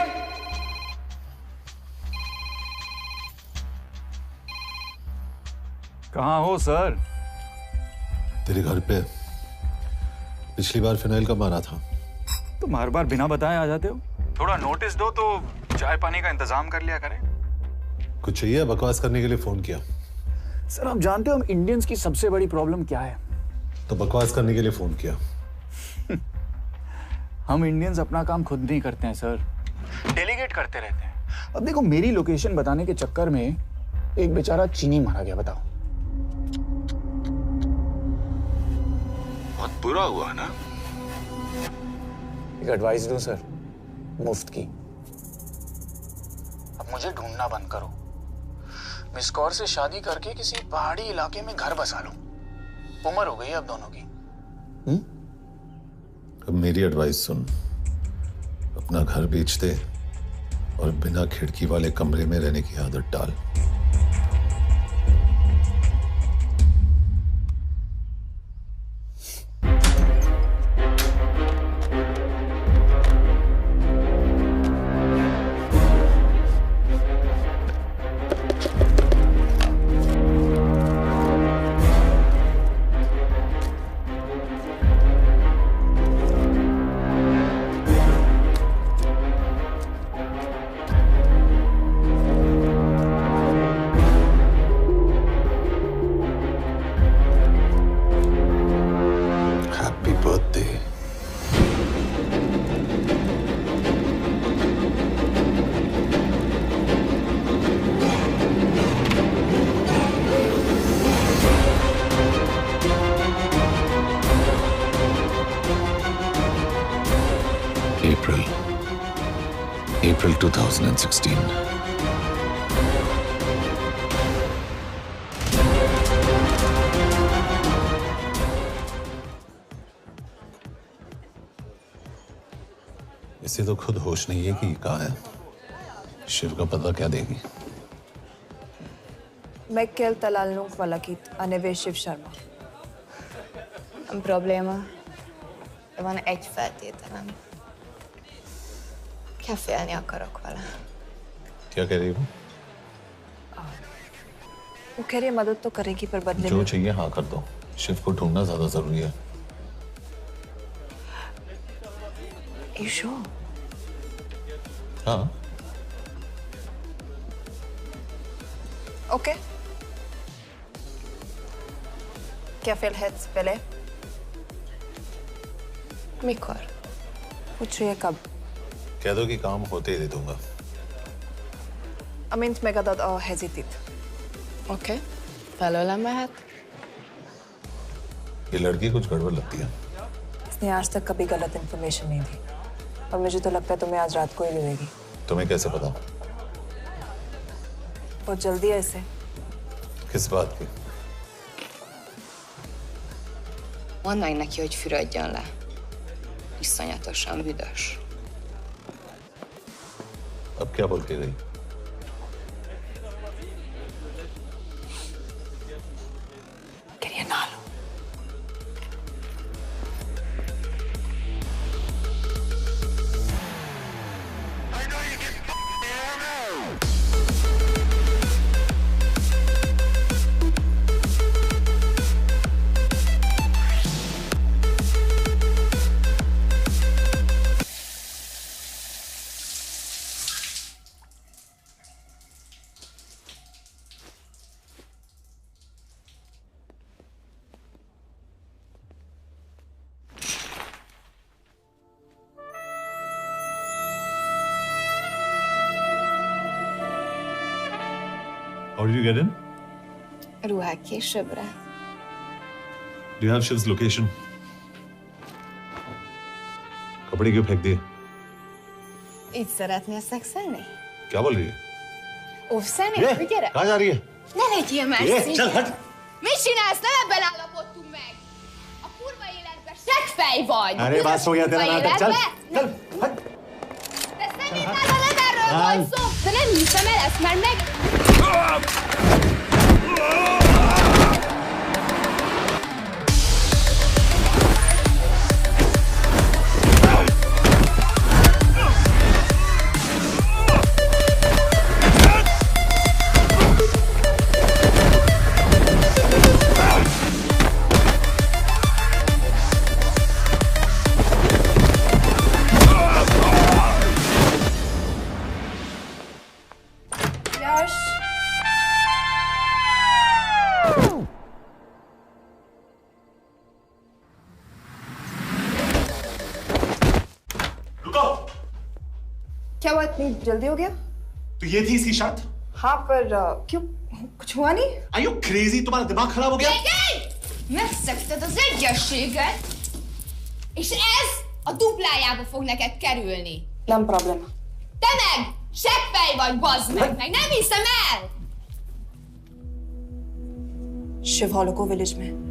कहाँ हो सर? तेरे घर पे। पिछली बार फिनाइल का मारा था। तुम हर बार बिना बताए आ जाते हो। थोड़ा नोटिस दो तो चाय पानी का इंतजाम कर लिया करें। कुछ चाहिए? बकवास करने के लिए फोन किया। सर आप जानते हो हम इंडियंस की सबसे बड़ी प्रॉब्लम क्या है? तो बकवास करने के लिए फोन किया। हम इंडियंस अपना काम खुद नहीं करते हैं सर, डेलीगेट करते रहते हैं। अब देखो मेरी लोकेशन बताने के चक्कर में एक बेचारा चीनी मारा गया, बताओ। बहुत बुरा हुआ ना? एक एडवाइस दो सर, मुफ्त की। अब मुझे ढूंढना बंद करो। मिस कौर से शादी करके किसी पहाड़ी इलाके में घर बसा लो। उम्र हो गई अब दोनों की। अब मेरी एडवाइस सुन। अपना घर बेच दे और बिना खिड़की वाले कमरे में रहने की आदत डाल। April 2016. इसे तो खुद होश नहीं है कि कहाँ है। शिव का पता क्या देगी? Mekkel találnunk valakit, a neve Shiv Sharma. Nem probléma. De van egy feltételem. Kefélni akarok vele. क्या कह रही हो? वो कह रही है मदद तो करेगी पर बदले जो में चाहिए हाँ कर दो। शिव को ढूंढना ज्यादा जरूरी है। You sure? हाँ। Okay. Kefél hetsz vele? Mikor? पूछ रही है कब? कह दो कि काम होते ही दे दूंगा। Amint megadod a hezitit. Oké. Felőlem mehet? ये लड़की कुछ गड़बड़ लगती है। इसने आज तक कभी गलत इन्फॉर्मेशन नहीं दी और मुझे तो लगता है तुम्हें आज रात को ही मिलेगी। तुम्हें कैसे पता? बहुत जल्दी है इसे। किस बात की? Mondd meg neki, hogy fürödjön le. Iszonyatosan büdös. अब क्या बोल के गई? करिए ना लो। How did you get in? Ruhák későbbre. Do you have Shiv's location? कपड़े क्यों फेंक दिए? Így szeretnél szexelni? क्या बोल रही है? Óvszerni? ये, Gyere! कहाँ जा रही है? Ne legyél már ये, színes! चल हट! Mit csinálsz? Nem ebben állapodtunk meg! A kurva életben seggfej vagy! अरे बात हो गया तेरा नाटक, चल! चल! De szerintem nem erről volt szó! De nem hiszem el ezt már meg... यश रुको। क्या हुआ इतनी जल्दी हो गया? तो ये थी इसकी शर्त? हाँ पर क्यों कुछ हुआ नहीं? Are you crazy? तुम्हारा दिमाग खराब हो गया? Megszegted az egyességet, és ez a duplájába fog neked kerülni. Nem probléma. Te meg seggfej vagy, bazd meg nem hiszem el! Shiv Holloko village में।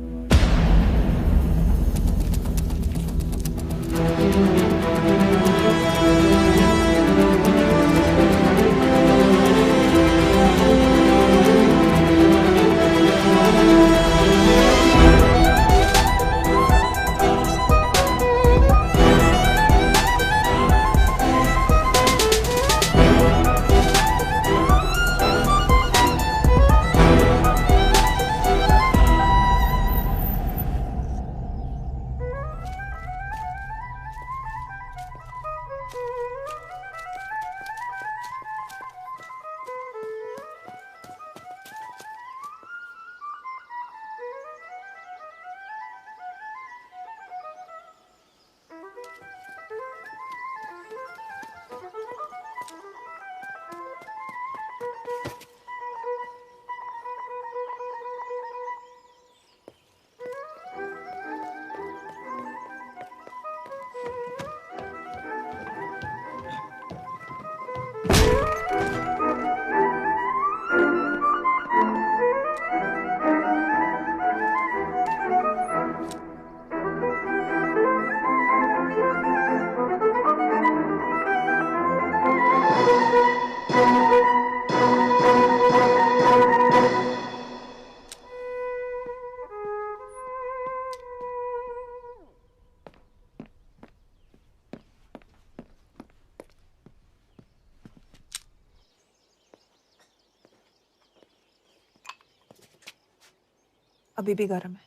अभी भी गर्म है,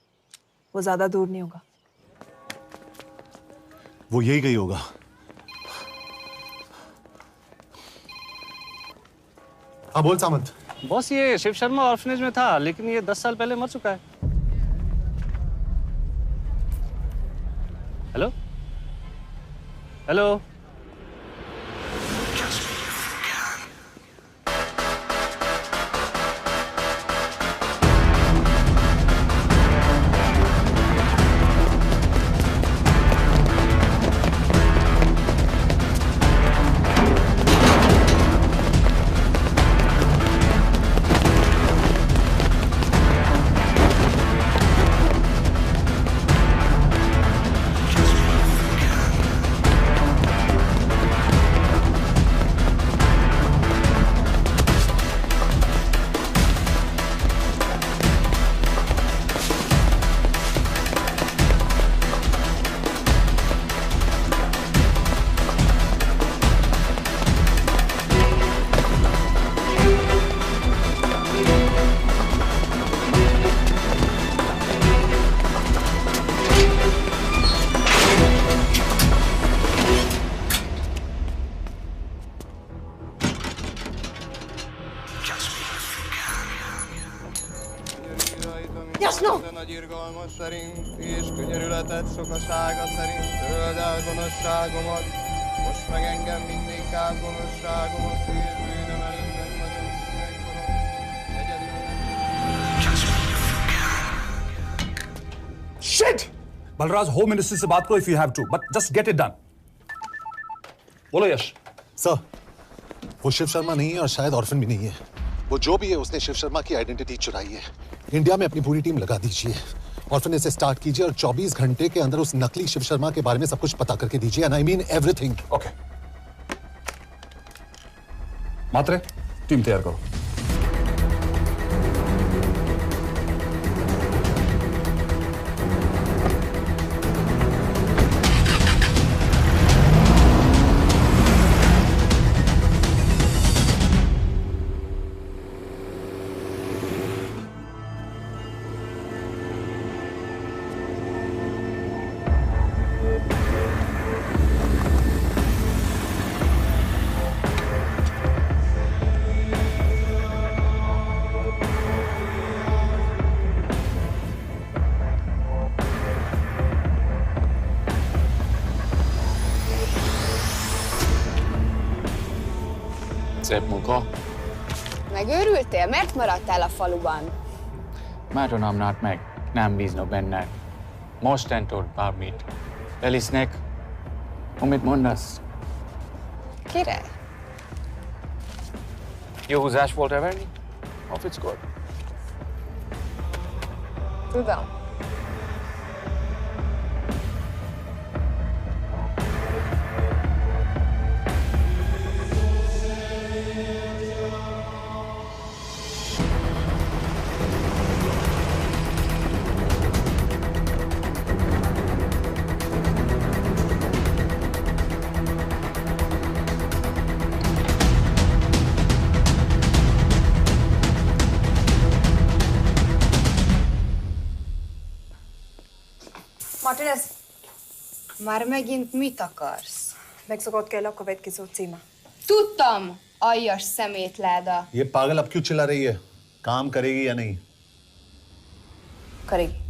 वो ज्यादा दूर नहीं होगा। वो यही गई होगा। हाँ बोल सामंत। बॉस ये शिव शर्मा ऑर्फनेज में था, लेकिन ये 10 साल पहले मर चुका है। Hello hello. Nagy irgalmas szerint és könyörületet sokasága szerint töröld el gonoszságomat, most meg engem mindinkább gonoszságomat, és bűnöm előtted nagyon megkorom, Shit! Balraj, home ministry से बात करो if you have to, but just get it done. बोलो यश। Sir, वो शिव शर्मा नहीं है और शायद orphan भी नहीं है। वो जो भी है उसने शिव शर्मा की आइडेंटिटी चुराई है। इंडिया में अपनी पूरी टीम लगा दीजिए, ऑर्फनेज से स्टार्ट कीजिए और 24 घंटे के अंदर उस नकली शिव शर्मा के बारे में सब कुछ पता करके दीजिए। And I mean everything. Okay. Matre, team तैयार करो। Szép munka. Megőrültél? Miért maradtál a faluban? Máron amnát meg. Nem bíznak benned. Mostantól bármit. Elisnek. Amit mondasz? Király. Jó húzás volt Everny? Off it's good. Tudom. Martinez! Már megint mit akarsz? Megszokott kell a következő címe. Tudtam, aljas szemétláda. ये पागल अब क्यों चिल्ला रही है? काम करेगी या नहीं? करेगी।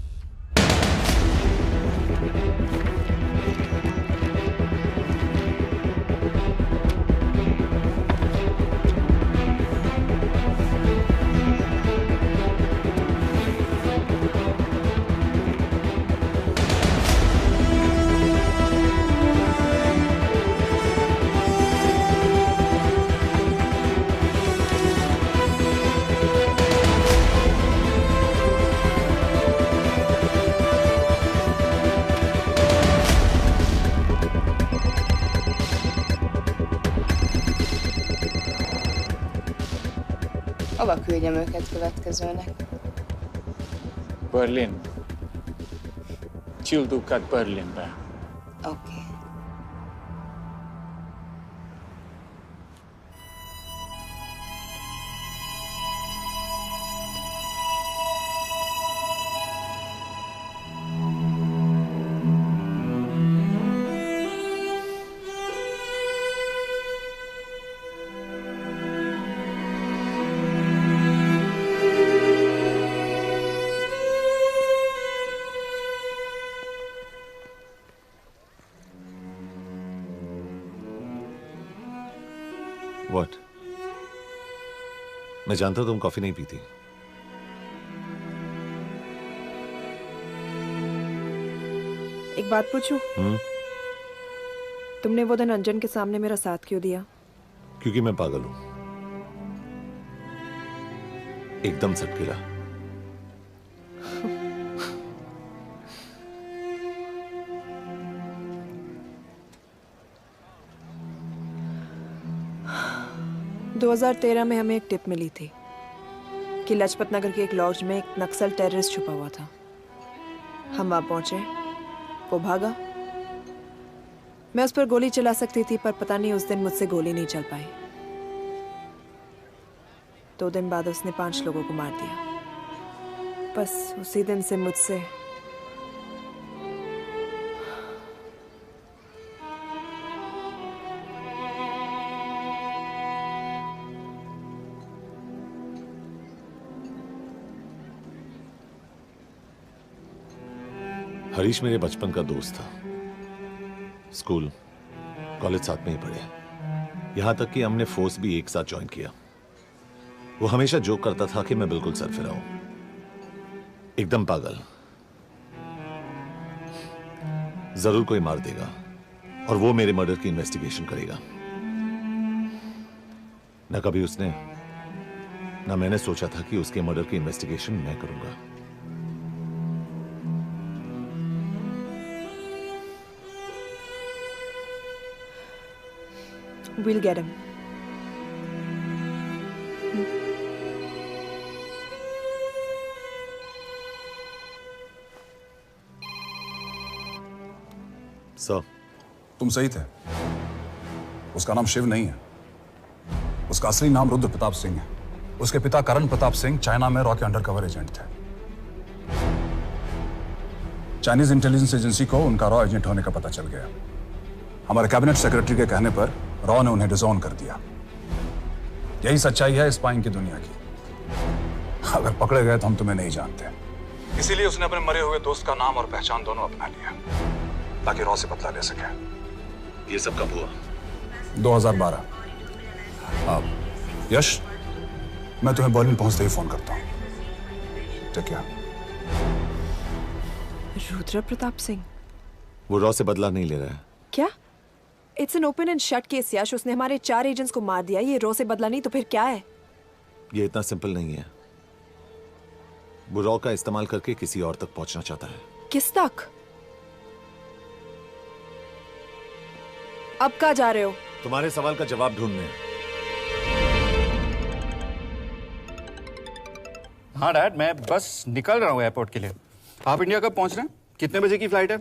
Hova küldjem őket következőnek? Berlin. Küldőket Berlinbe. Oké. मैं जानता तुम कॉफी नहीं पीती। एक बात पूछूं? तुमने वो दिन अंजन के सामने मेरा साथ क्यों दिया? क्योंकि मैं पागल हूं, एकदम सटकिला। – 2013 में हमें एक टिप मिली थी कि लाजपत नगर के एक लॉज में एक नक्सल टेररिस्ट छुपा हुआ था। हम वहां पहुंचे, वो भागा। मैं उस पर गोली चला सकती थी, पर पता नहीं उस दिन मुझसे गोली नहीं चल पाई। 2 दिन बाद उसने 5 लोगों को मार दिया। बस उसी दिन से मुझसे हरीश मेरे बचपन का दोस्त था। स्कूल कॉलेज साथ में ही पढ़े, यहां तक कि हमने फोर्स भी एक साथ ज्वाइन किया। वो हमेशा जोक करता था कि मैं बिल्कुल सरफिरा हूं, एकदम पागल। जरूर कोई मार देगा और वो मेरे मर्डर की इन्वेस्टिगेशन करेगा। न कभी उसने, न मैंने सोचा था कि उसके मर्डर की इन्वेस्टिगेशन मैं करूंगा। We'll get him. सर, तुम सही थे। उसका नाम शिव नहीं है, उसका असली नाम रुद्र प्रताप सिंह है। उसके पिता करण प्रताप सिंह चाइना में रॉ के अंडरकवर एजेंट थे। चाइनीज इंटेलिजेंस एजेंसी को उनका रॉ एजेंट होने का पता चल गया। हमारे कैबिनेट सेक्रेटरी के कहने पर रॉ ने उन्हें डिसऑन कर दिया। यही सच्चाई है स्पाइंग की दुनिया की। अगर पकड़े गए तो हम तुम्हें नहीं जानते, इसीलिए उसने अपने मरे हुए दोस्त का नाम और पहचान दोनों अपना लिया ताकि रॉ से बदला ले सके। ये सब कब हुआ? 2012। अब यश, मैं तुम्हें बर्लिन पहुंचते ही फोन करता हूं। ठीक है? रुद्र प्रताप सिंह वो रॉ से बदला नहीं ले रहा है। क्या? It's an open and shut case Yash. उसने हमारे 4 एजेंट्स को मार दिया। ये रॉ से बदला नहीं तो फिर क्या है? ये इतना सिंपल नहीं है। वो रॉ का इस्तेमाल करके किसी और तक पहुंचना चाहता है। किस तक? अब कहाँ जा रहे हो? तुम्हारे सवाल का जवाब ढूंढने। हाँ डैड, मैं बस निकल रहा हूँ एयरपोर्ट के लिए। आप इंडिया कब पहुंच रहे हैं? कितने बजे की फ्लाइट है?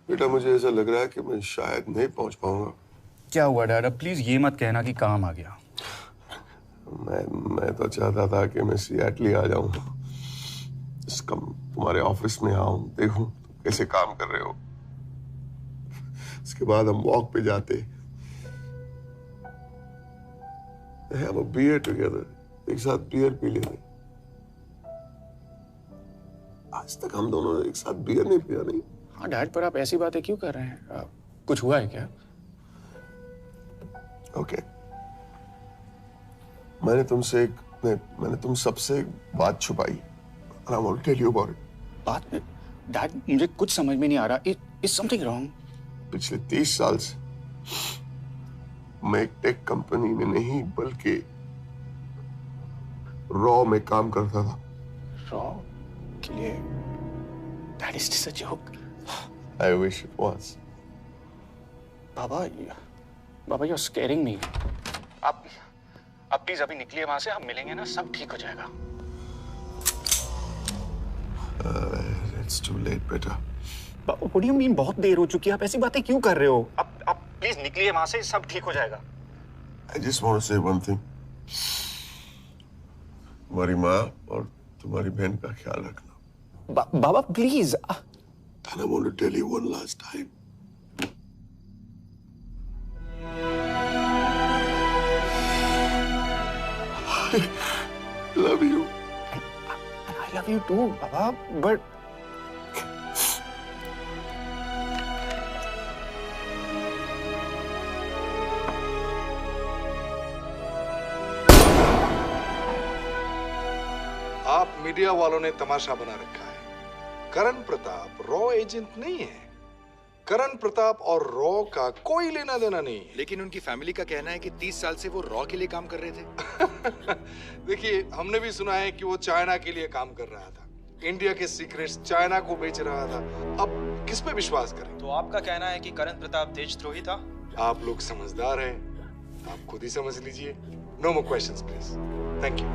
बेटा, मुझे ऐसा लग रहा है कि मैं शायद नहीं पहुंच पाऊंगा। क्या हुआ डैड? अब प्लीज ये मत कहना कि काम आ गया। मैं तो चाहता था कि मैं सिएटल आ जाऊं, तुम्हारे ऑफिस में आऊं, देखूं तुम कैसे काम कर रहे हो। इसके बाद हम वॉक पे जाते, have a beer together, एक साथ बियर पी लेते। आज तक हम दोनों ने एक साथ बियर नहीं पिया। नहीं। हाँ डैड, पर आप ऐसी बातें क्यों कर रहे हैं? कुछ हुआ है क्या? ओके, मैंने तुम सबसे एक बात छुपाई। I want to tell you about it. बात में डैड, मुझे कुछ समझ में नहीं आ रहा। Is something wrong? पिछले 30 साल से मैं एक टेक कंपनी में नहीं बल्कि रॉ में काम करता था। रॉ के लिए? That is just a joke. I wish it was. Baba you're scaring me. आप प्लीज अभी निकलिए वहां से, हम मिलेंगे ना, सब ठीक हो जाएगा। It's too late, बेटा। What do you mean बहुत देर हो चुकी है? आप ऐसी बातें क्यों कर रहे हो? आप प्लीज निकलिए वहां से, सब ठीक हो जाएगा। I just want to say one thing. तुम्हारी माँ और तुम्हारी बहन का ख्याल रखना। बाबा please. And I want to tell you one last time. I love you. And I love you too, Baba, but आप मीडिया वालों ने तमाशा बना रखा है। करण प्रताप रॉ एजेंट नहीं है। करण प्रताप और रॉ का कोई लेना देना नहीं है। लेकिन उनकी फैमिली का कहना है कि 30 साल से वो रॉ के लिए काम कर रहे थे। देखिए, हमने भी सुना है कि वो चाइना के लिए काम कर रहा था, इंडिया के सीक्रेट्स चाइना को बेच रहा था। अब किस पे विश्वास करें? तो आपका कहना है कि करण प्रताप देशद्रोही था? आप लोग समझदार हैं, आप खुद ही समझ लीजिए। No more questions please. Thank you.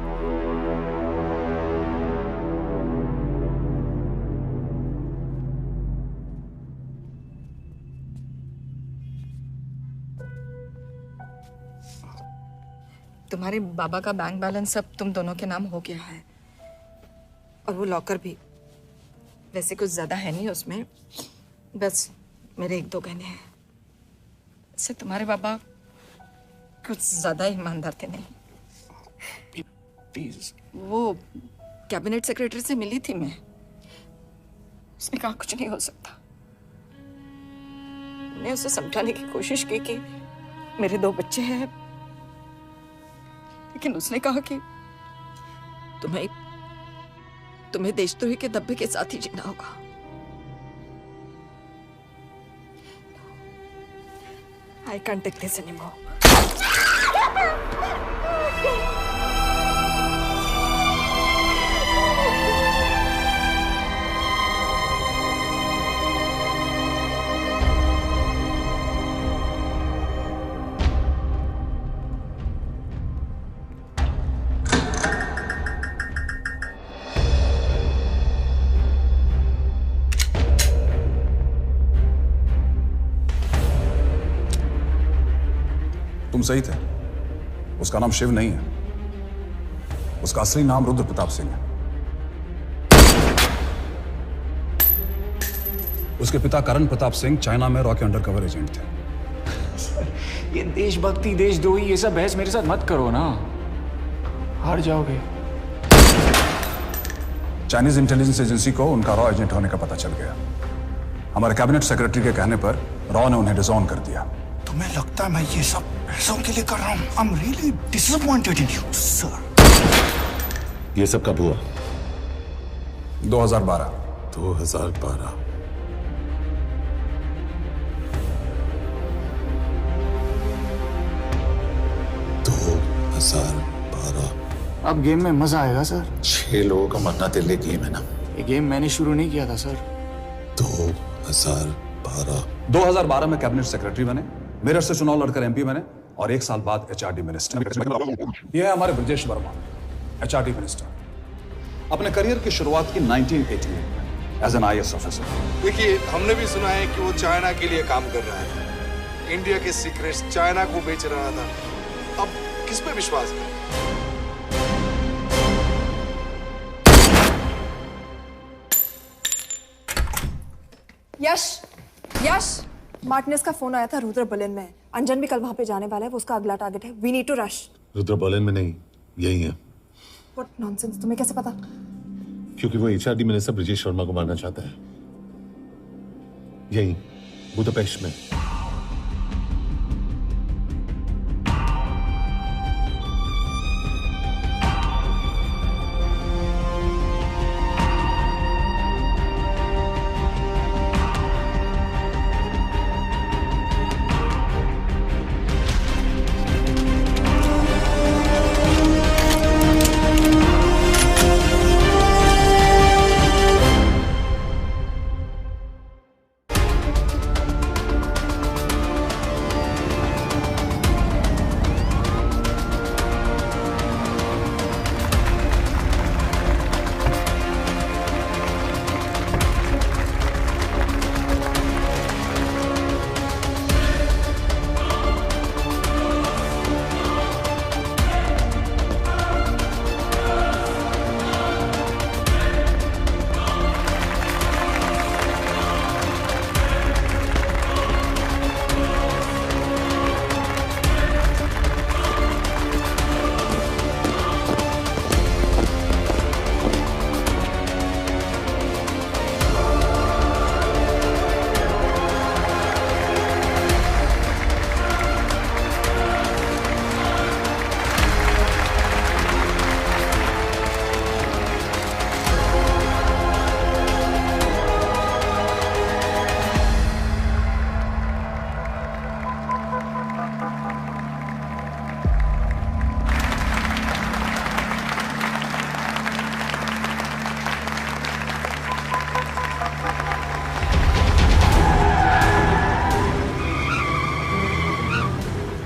तुम्हारे बाबा का बैंक बैलेंस सब तुम दोनों के नाम हो गया है, और वो लॉकर भी। वैसे कुछ ज्यादा है नहीं उसमें, बस मेरे 1-2 गहने हैं। वैसे तुम्हारे बाबा कुछ ज्यादा ईमानदार थे नहीं। प्लीज। वो कैबिनेट सेक्रेटरी से मिली थी मैं, उसने कहा कुछ नहीं हो सकता। मैंने उसे समझाने की कोशिश की कि मेरे 2 बच्चे हैं, लेकिन उसने कहा कि तुम्हें देशद्रोही के दब्बे के साथ ही जीना होगा। I can't take this anymore. तुम सही थे। उसका नाम शिव नहीं है, उसका असली नाम रुद्र प्रताप सिंह है। उसके पिता करण प्रताप सिंह चाइना में रॉ के अंडरकवर एजेंट थे। ये देशभक्ति देशद्रोही ये सब बहस मेरे साथ मत करो ना, हार जाओगे। चाइनीज इंटेलिजेंस एजेंसी को उनका रॉ एजेंट होने का पता चल गया। हमारे कैबिनेट सेक्रेटरी के कहने पर रॉ ने उन्हें डिसऑन कर दिया। तुम्हें लगता है मैं ये सब पैसों के लिए कर रहा हूँ? I'm really disappointed in you, sir. ये सब कब हुआ? 2012। 2012। अब गेम में मजा आएगा सर। 6 लोगों का मरना तेरे लिए गेम है ना? ये गेम मैंने शुरू नहीं किया था सर। 2012 में कैबिनेट सेक्रेटरी बने, मेरठ से चुनाव लड़कर एमपी बने, और 1 साल बाद एचआरडी मिनिस्टर। ये है हमारे ब्रजेश वर्मा, एचआरडी मिनिस्टर। अपने करियर की शुरुआत की 1988 में एज एन IAS ऑफिसर। देखिए, हमने भी सुना है कि वो चाइना के लिए काम कर रहा था, इंडिया के सीक्रेट्स चाइना को बेच रहा था। अब किस पे विश्वास करें? यश, मार्टिनेस का फोन आया था रुद्र बर्लिन में। अंजन भी कल वहां पे जाने वाला है, वो उसका अगला टारगेट है। We need to rush. Rudra Berlin में नहीं, यही है। व्हाट नॉनसेंस, तुम्हें कैसे पता? क्योंकि वो एचआरडी मिनिस्टर ब्रजेश शर्मा को मारना चाहता है, यही बुदापेस्ट में।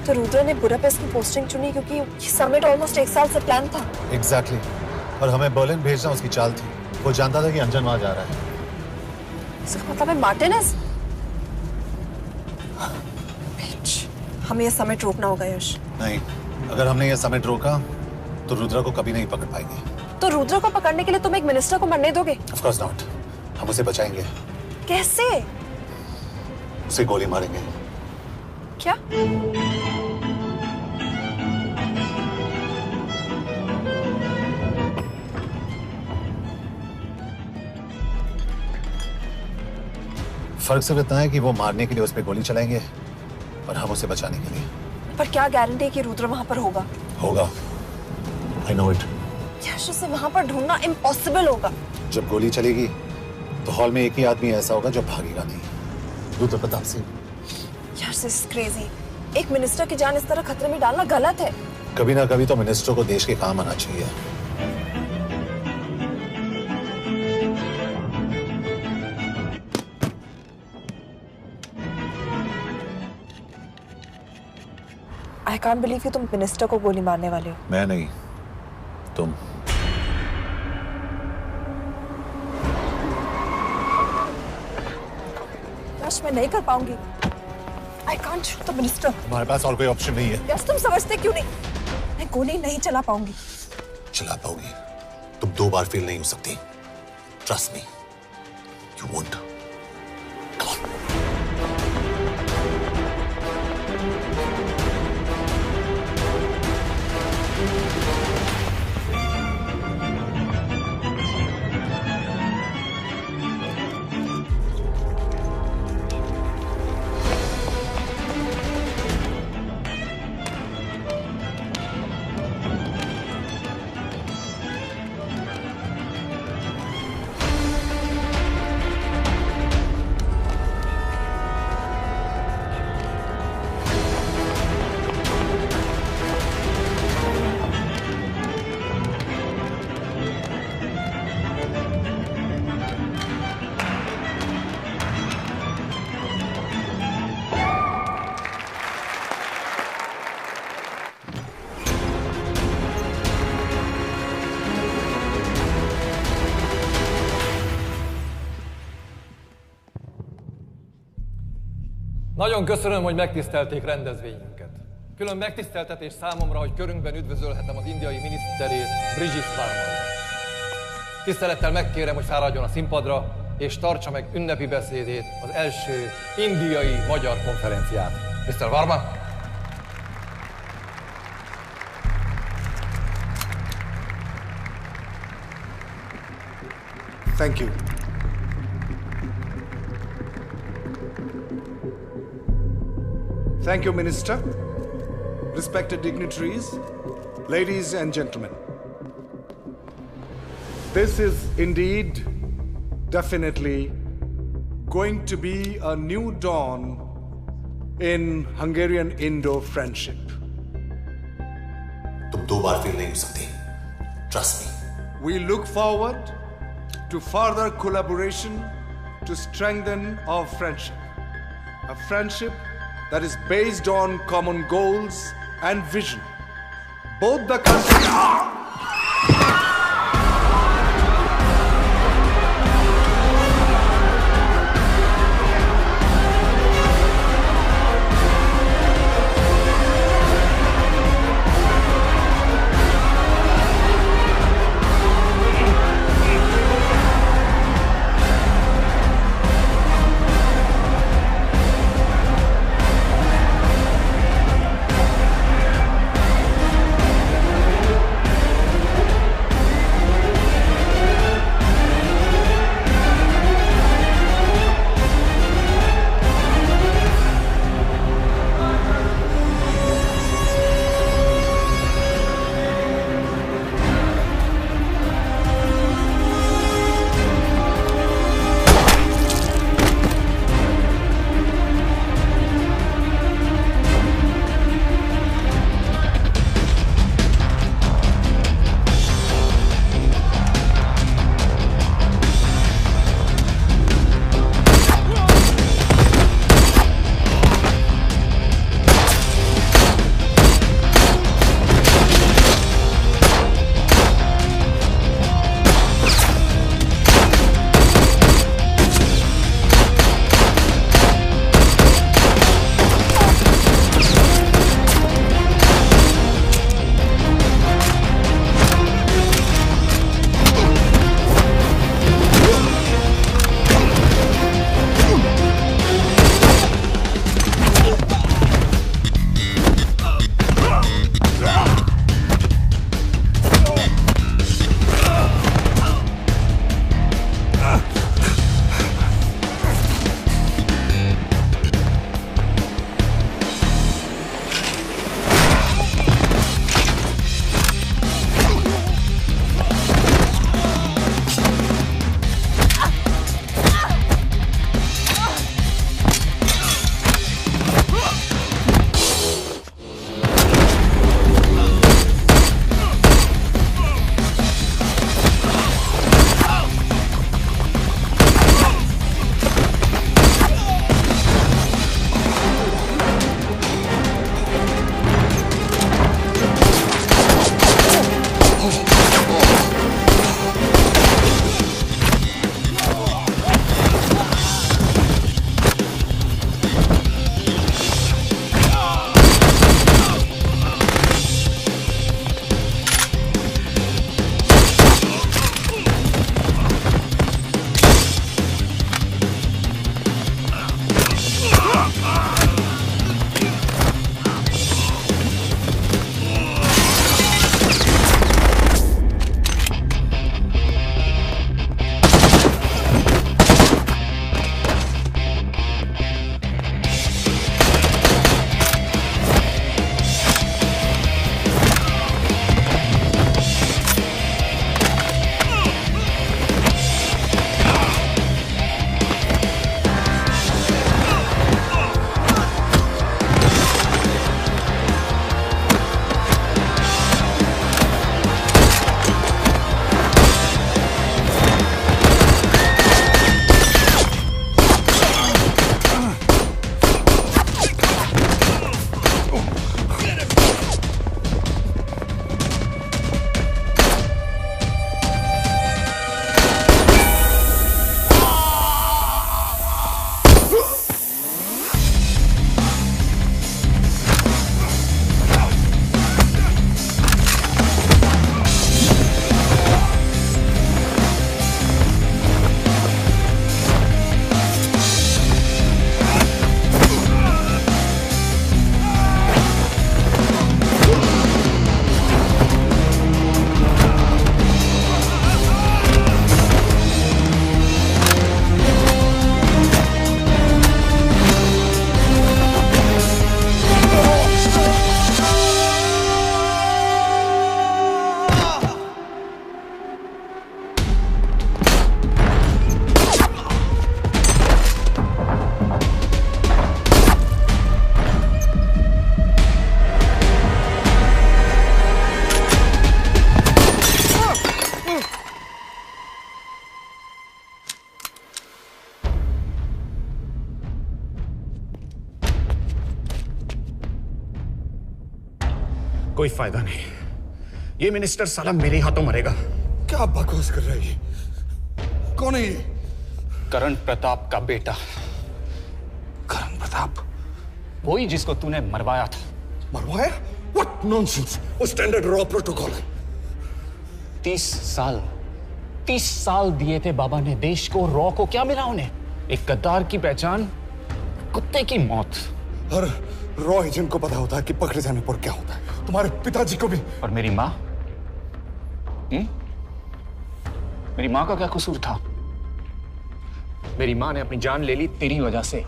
तो रुद्र ने बुडापेस्ट की पोस्टिंग चुनी क्योंकि ये समिट ऑलमोस्ट 1 साल से प्लान था। एग्जैक्टली और हमें बर्लिन भेजना उसकी चाल थी। वो जानता था कि अंजन वहां जा रहा है। इसका मतलब है मार्टिनेज। हमें ये समिट रोकना होगा यश। नहीं, अगर हमने ये समिट रोका तो रुद्रा को कभी नहीं पकड़ पाएंगे। तो रुद्र को पकड़ने के लिए तुम एक मिनिस्टर को मरने दोगे? Of course not. हम उसे बचाएंगे। कैसे? उसे गोली मारेंगे। क्या? फर्क सिर्फ इतना है कि वो मारने के लिए उस पर गोली चलाएंगे और हम उसे बचाने के लिए। पर क्या गारंटी है कि रुद्र वहां पर होगा? होगा। I know it. यश, उसे वहां पर ढूंढना इम्पॉसिबल होगा। जब गोली चलेगी तो हॉल में एक ही आदमी ऐसा होगा जो भागेगा नहीं। रुद्र प्रताप सिंह। यश, दिस इज क्रेजी। एक मिनिस्टर की जान इस तरह खतरे में डालना गलत है। कभी ना कभी तो मिनिस्टर को देश के काम आना चाहिए। I can't believe कि तुम मिनिस्टर को गोली मारने वाले हो। मैं नहीं, तुम। यश, मैं नहीं कर पाऊंगी। I can't shoot the minister। हमारे पास और कोई ऑप्शन नहीं है। यश, तुम समझते क्यों नहीं? मैं गोली नहीं चला पाऊंगी। चला पाओगी। तुम 2 बार फेल नहीं हो सकती। Trust me, you won't। Nagyon köszönöm, hogy megtisztelték rendezvényünket. Külön megtiszteltetés számomra, hogy körünkben üdvözölhetem az indiai miniszterét, Brigitte Varma. Tisztelettel megkérem, hogy fáradjon a színpadra, és tartsa meg ünnepi beszédét az első indiai-magyar konferenciát. Mr. Varma? Thank you. Thank you, Minister. Respected dignitaries, ladies and gentlemen. This is indeed, definitely, going to be a new dawn in Hungarian-Indo friendship. तुम 2 बार fail नहीं हो सकती। Trust me. We look forward to further collaboration to strengthen our friendship. A friendship that is based on common goals and vision. Both the countries... कोई फायदा नहीं। ये minister साला मेरे हाथों मरेगा। क्या बकवास कर रहा है ये? कौन है ये? करण प्रताप का बेटा। करण प्रताप? वही जिसको तूने मरवाया था। मरवाया? What nonsense! वो स्टैंडर्ड रॉ प्रोटोकॉल है। 30 साल दिए थे बाबा ने देश को। रॉ को क्या मिला उन्हें? एक गद्दार की पहचान, कुत्ते की मौत। हर रॉ एजेंट को पता होता है कि पकड़े जाने पर क्या होता है। तुम्हारे पिताजी को भी। और मेरी माँ? मेरी माँ का क्या कसूर था? मेरी माँ ने अपनी जान ले ली तेरी वजह से।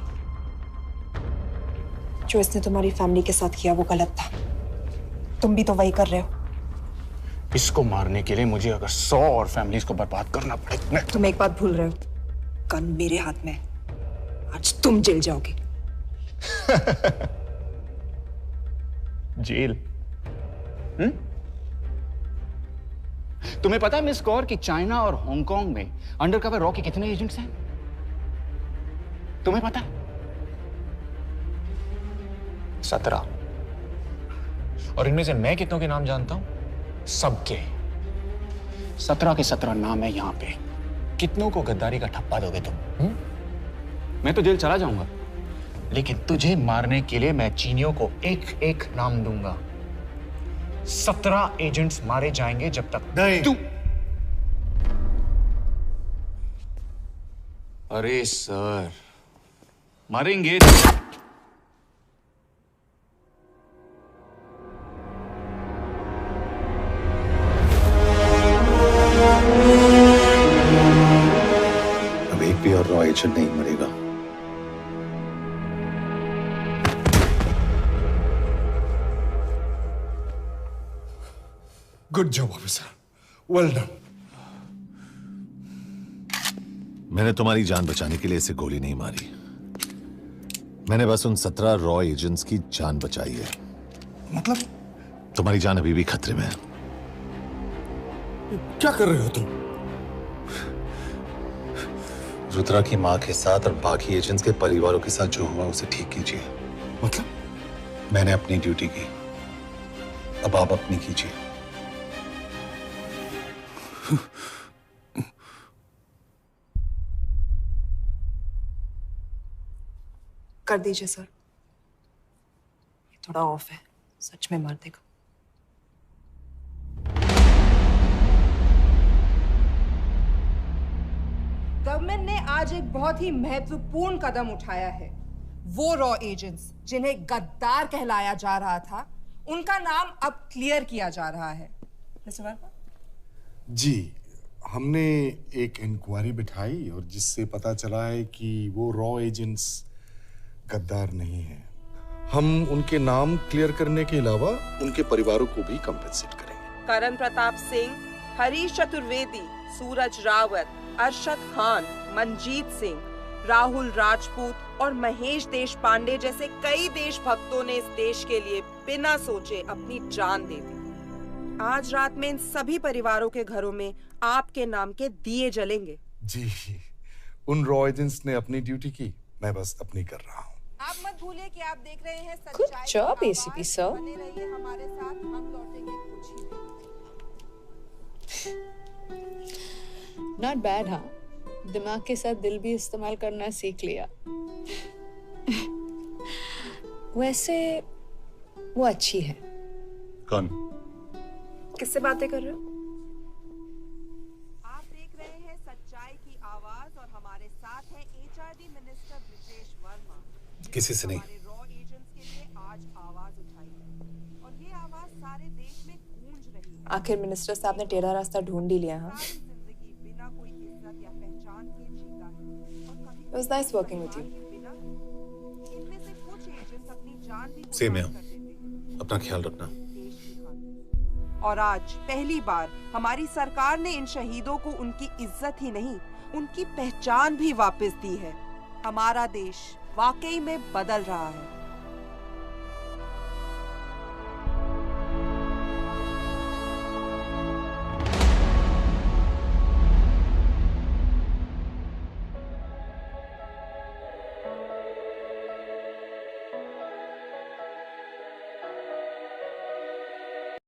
जो इसने तुम्हारी फैमिली के साथ किया वो गलत था। तुम भी तो वही कर रहे हो। इसको मारने के लिए मुझे अगर 100 और फैमिलीज को बर्बाद करना पड़े। तुम एक बात भूल रहे हो, गन मेरे हाथ में। आज तुम जेल जाओगे। जेल? तुम्हें पता है मिस कौर कि चाइना और हांगकांग में अंडरकवर रॉ के कितने एजेंट्स हैं? तुम्हें पता है? 17। और इनमें से मैं कितनों के नाम जानता हूं? सबके। 17 के 17 नाम है यहां पे। कितनों को गद्दारी का ठप्पा दोगे तुम? मैं तो जेल चला जाऊंगा, लेकिन तुझे मारने के लिए मैं चीनियों को एक एक नाम दूंगा। 17 एजेंट्स मारे जाएंगे जब तक नहीं। तू। अरे सर, मारेंगे। अब एक भी और रॉ एजेंट नहीं मरेगा। Good job officer, well done. मैंने तुम्हारी जान बचाने के लिए इसे गोली नहीं मारी। मैंने बस उन 17 रॉ एजेंट्स की जान बचाई है। मतलब? तुम्हारी जान अभी भी खतरे में है। क्या कर रहे हो तुम? रुद्रा की मां के साथ और बाकी एजेंट्स के परिवारों के साथ जो हुआ उसे ठीक कीजिए। मतलब? मैंने अपनी ड्यूटी की, अब आप अपनी कीजिए। कर दीजिए सर। ये थोड़ा ऑफ है, सच में मार देगा। गवर्नमेंट ने आज एक बहुत ही महत्वपूर्ण कदम उठाया है। वो रॉ एजेंट्स जिन्हें गद्दार कहलाया जा रहा था, उनका नाम अब क्लियर किया जा रहा है। मिस्टर वर्मा? जी, हमने एक इंक्वायरी बिठाई और जिससे पता चला है कि वो रॉ एजेंट्स गद्दार नहीं है। हम उनके नाम क्लियर करने के अलावा उनके परिवारों को भी कंपेंसेट करेंगे। करण प्रताप सिंह, हरीश चतुर्वेदी, सूरज रावत, अरशद खान, मनजीत सिंह, राहुल राजपूत और महेश देशपांडे जैसे कई देशभक्तों ने इस देश के लिए बिना सोचे अपनी जान दे दी। आज रात में इन सभी परिवारों के घरों में आपके नाम के दिए जलेंगे। जी, उन रॉ एजेंट्स ने अपनी ड्यूटी की, मैं बस अपनी कर रहा हूँ। आप मत भूलिए कि आप देख रहे हैं Good job, ACP sir. बने रहिए हमारे साथ, हम लौटेंगे कुछ ही देर। Not bad, हाँ? दिमाग के साथ दिल भी इस्तेमाल करना सीख लिया। वैसे वो अच्छी है। कौन? किससे बातें कर रहे हो? आप देख रहे हैं सच्चाई की आवाज और हमारे साथ है एचआरडी मिनिस्टर ब्रिजेश वर्मा। किसी से नहीं। रॉ एजेंट्स के लिए आज आवाज उठाई है और ये आवाज सारे देश में गूंज रही है। आखिर मिनिस्टर साहब ने टेढ़ा रास्ता ढूंढ ही लिया। हाँ, बिना कोई इज्जत या पहचान के जीता है। It was nice working with you. इनमें से कुछ एजेंट्स अपनी जान भी सेम है। अपना ख्याल रखना। और आज पहली बार हमारी सरकार ने इन शहीदों को उनकी इज्जत ही नहीं, उनकी पहचान भी वापस दी है। हमारा देश वाकई में बदल रहा है।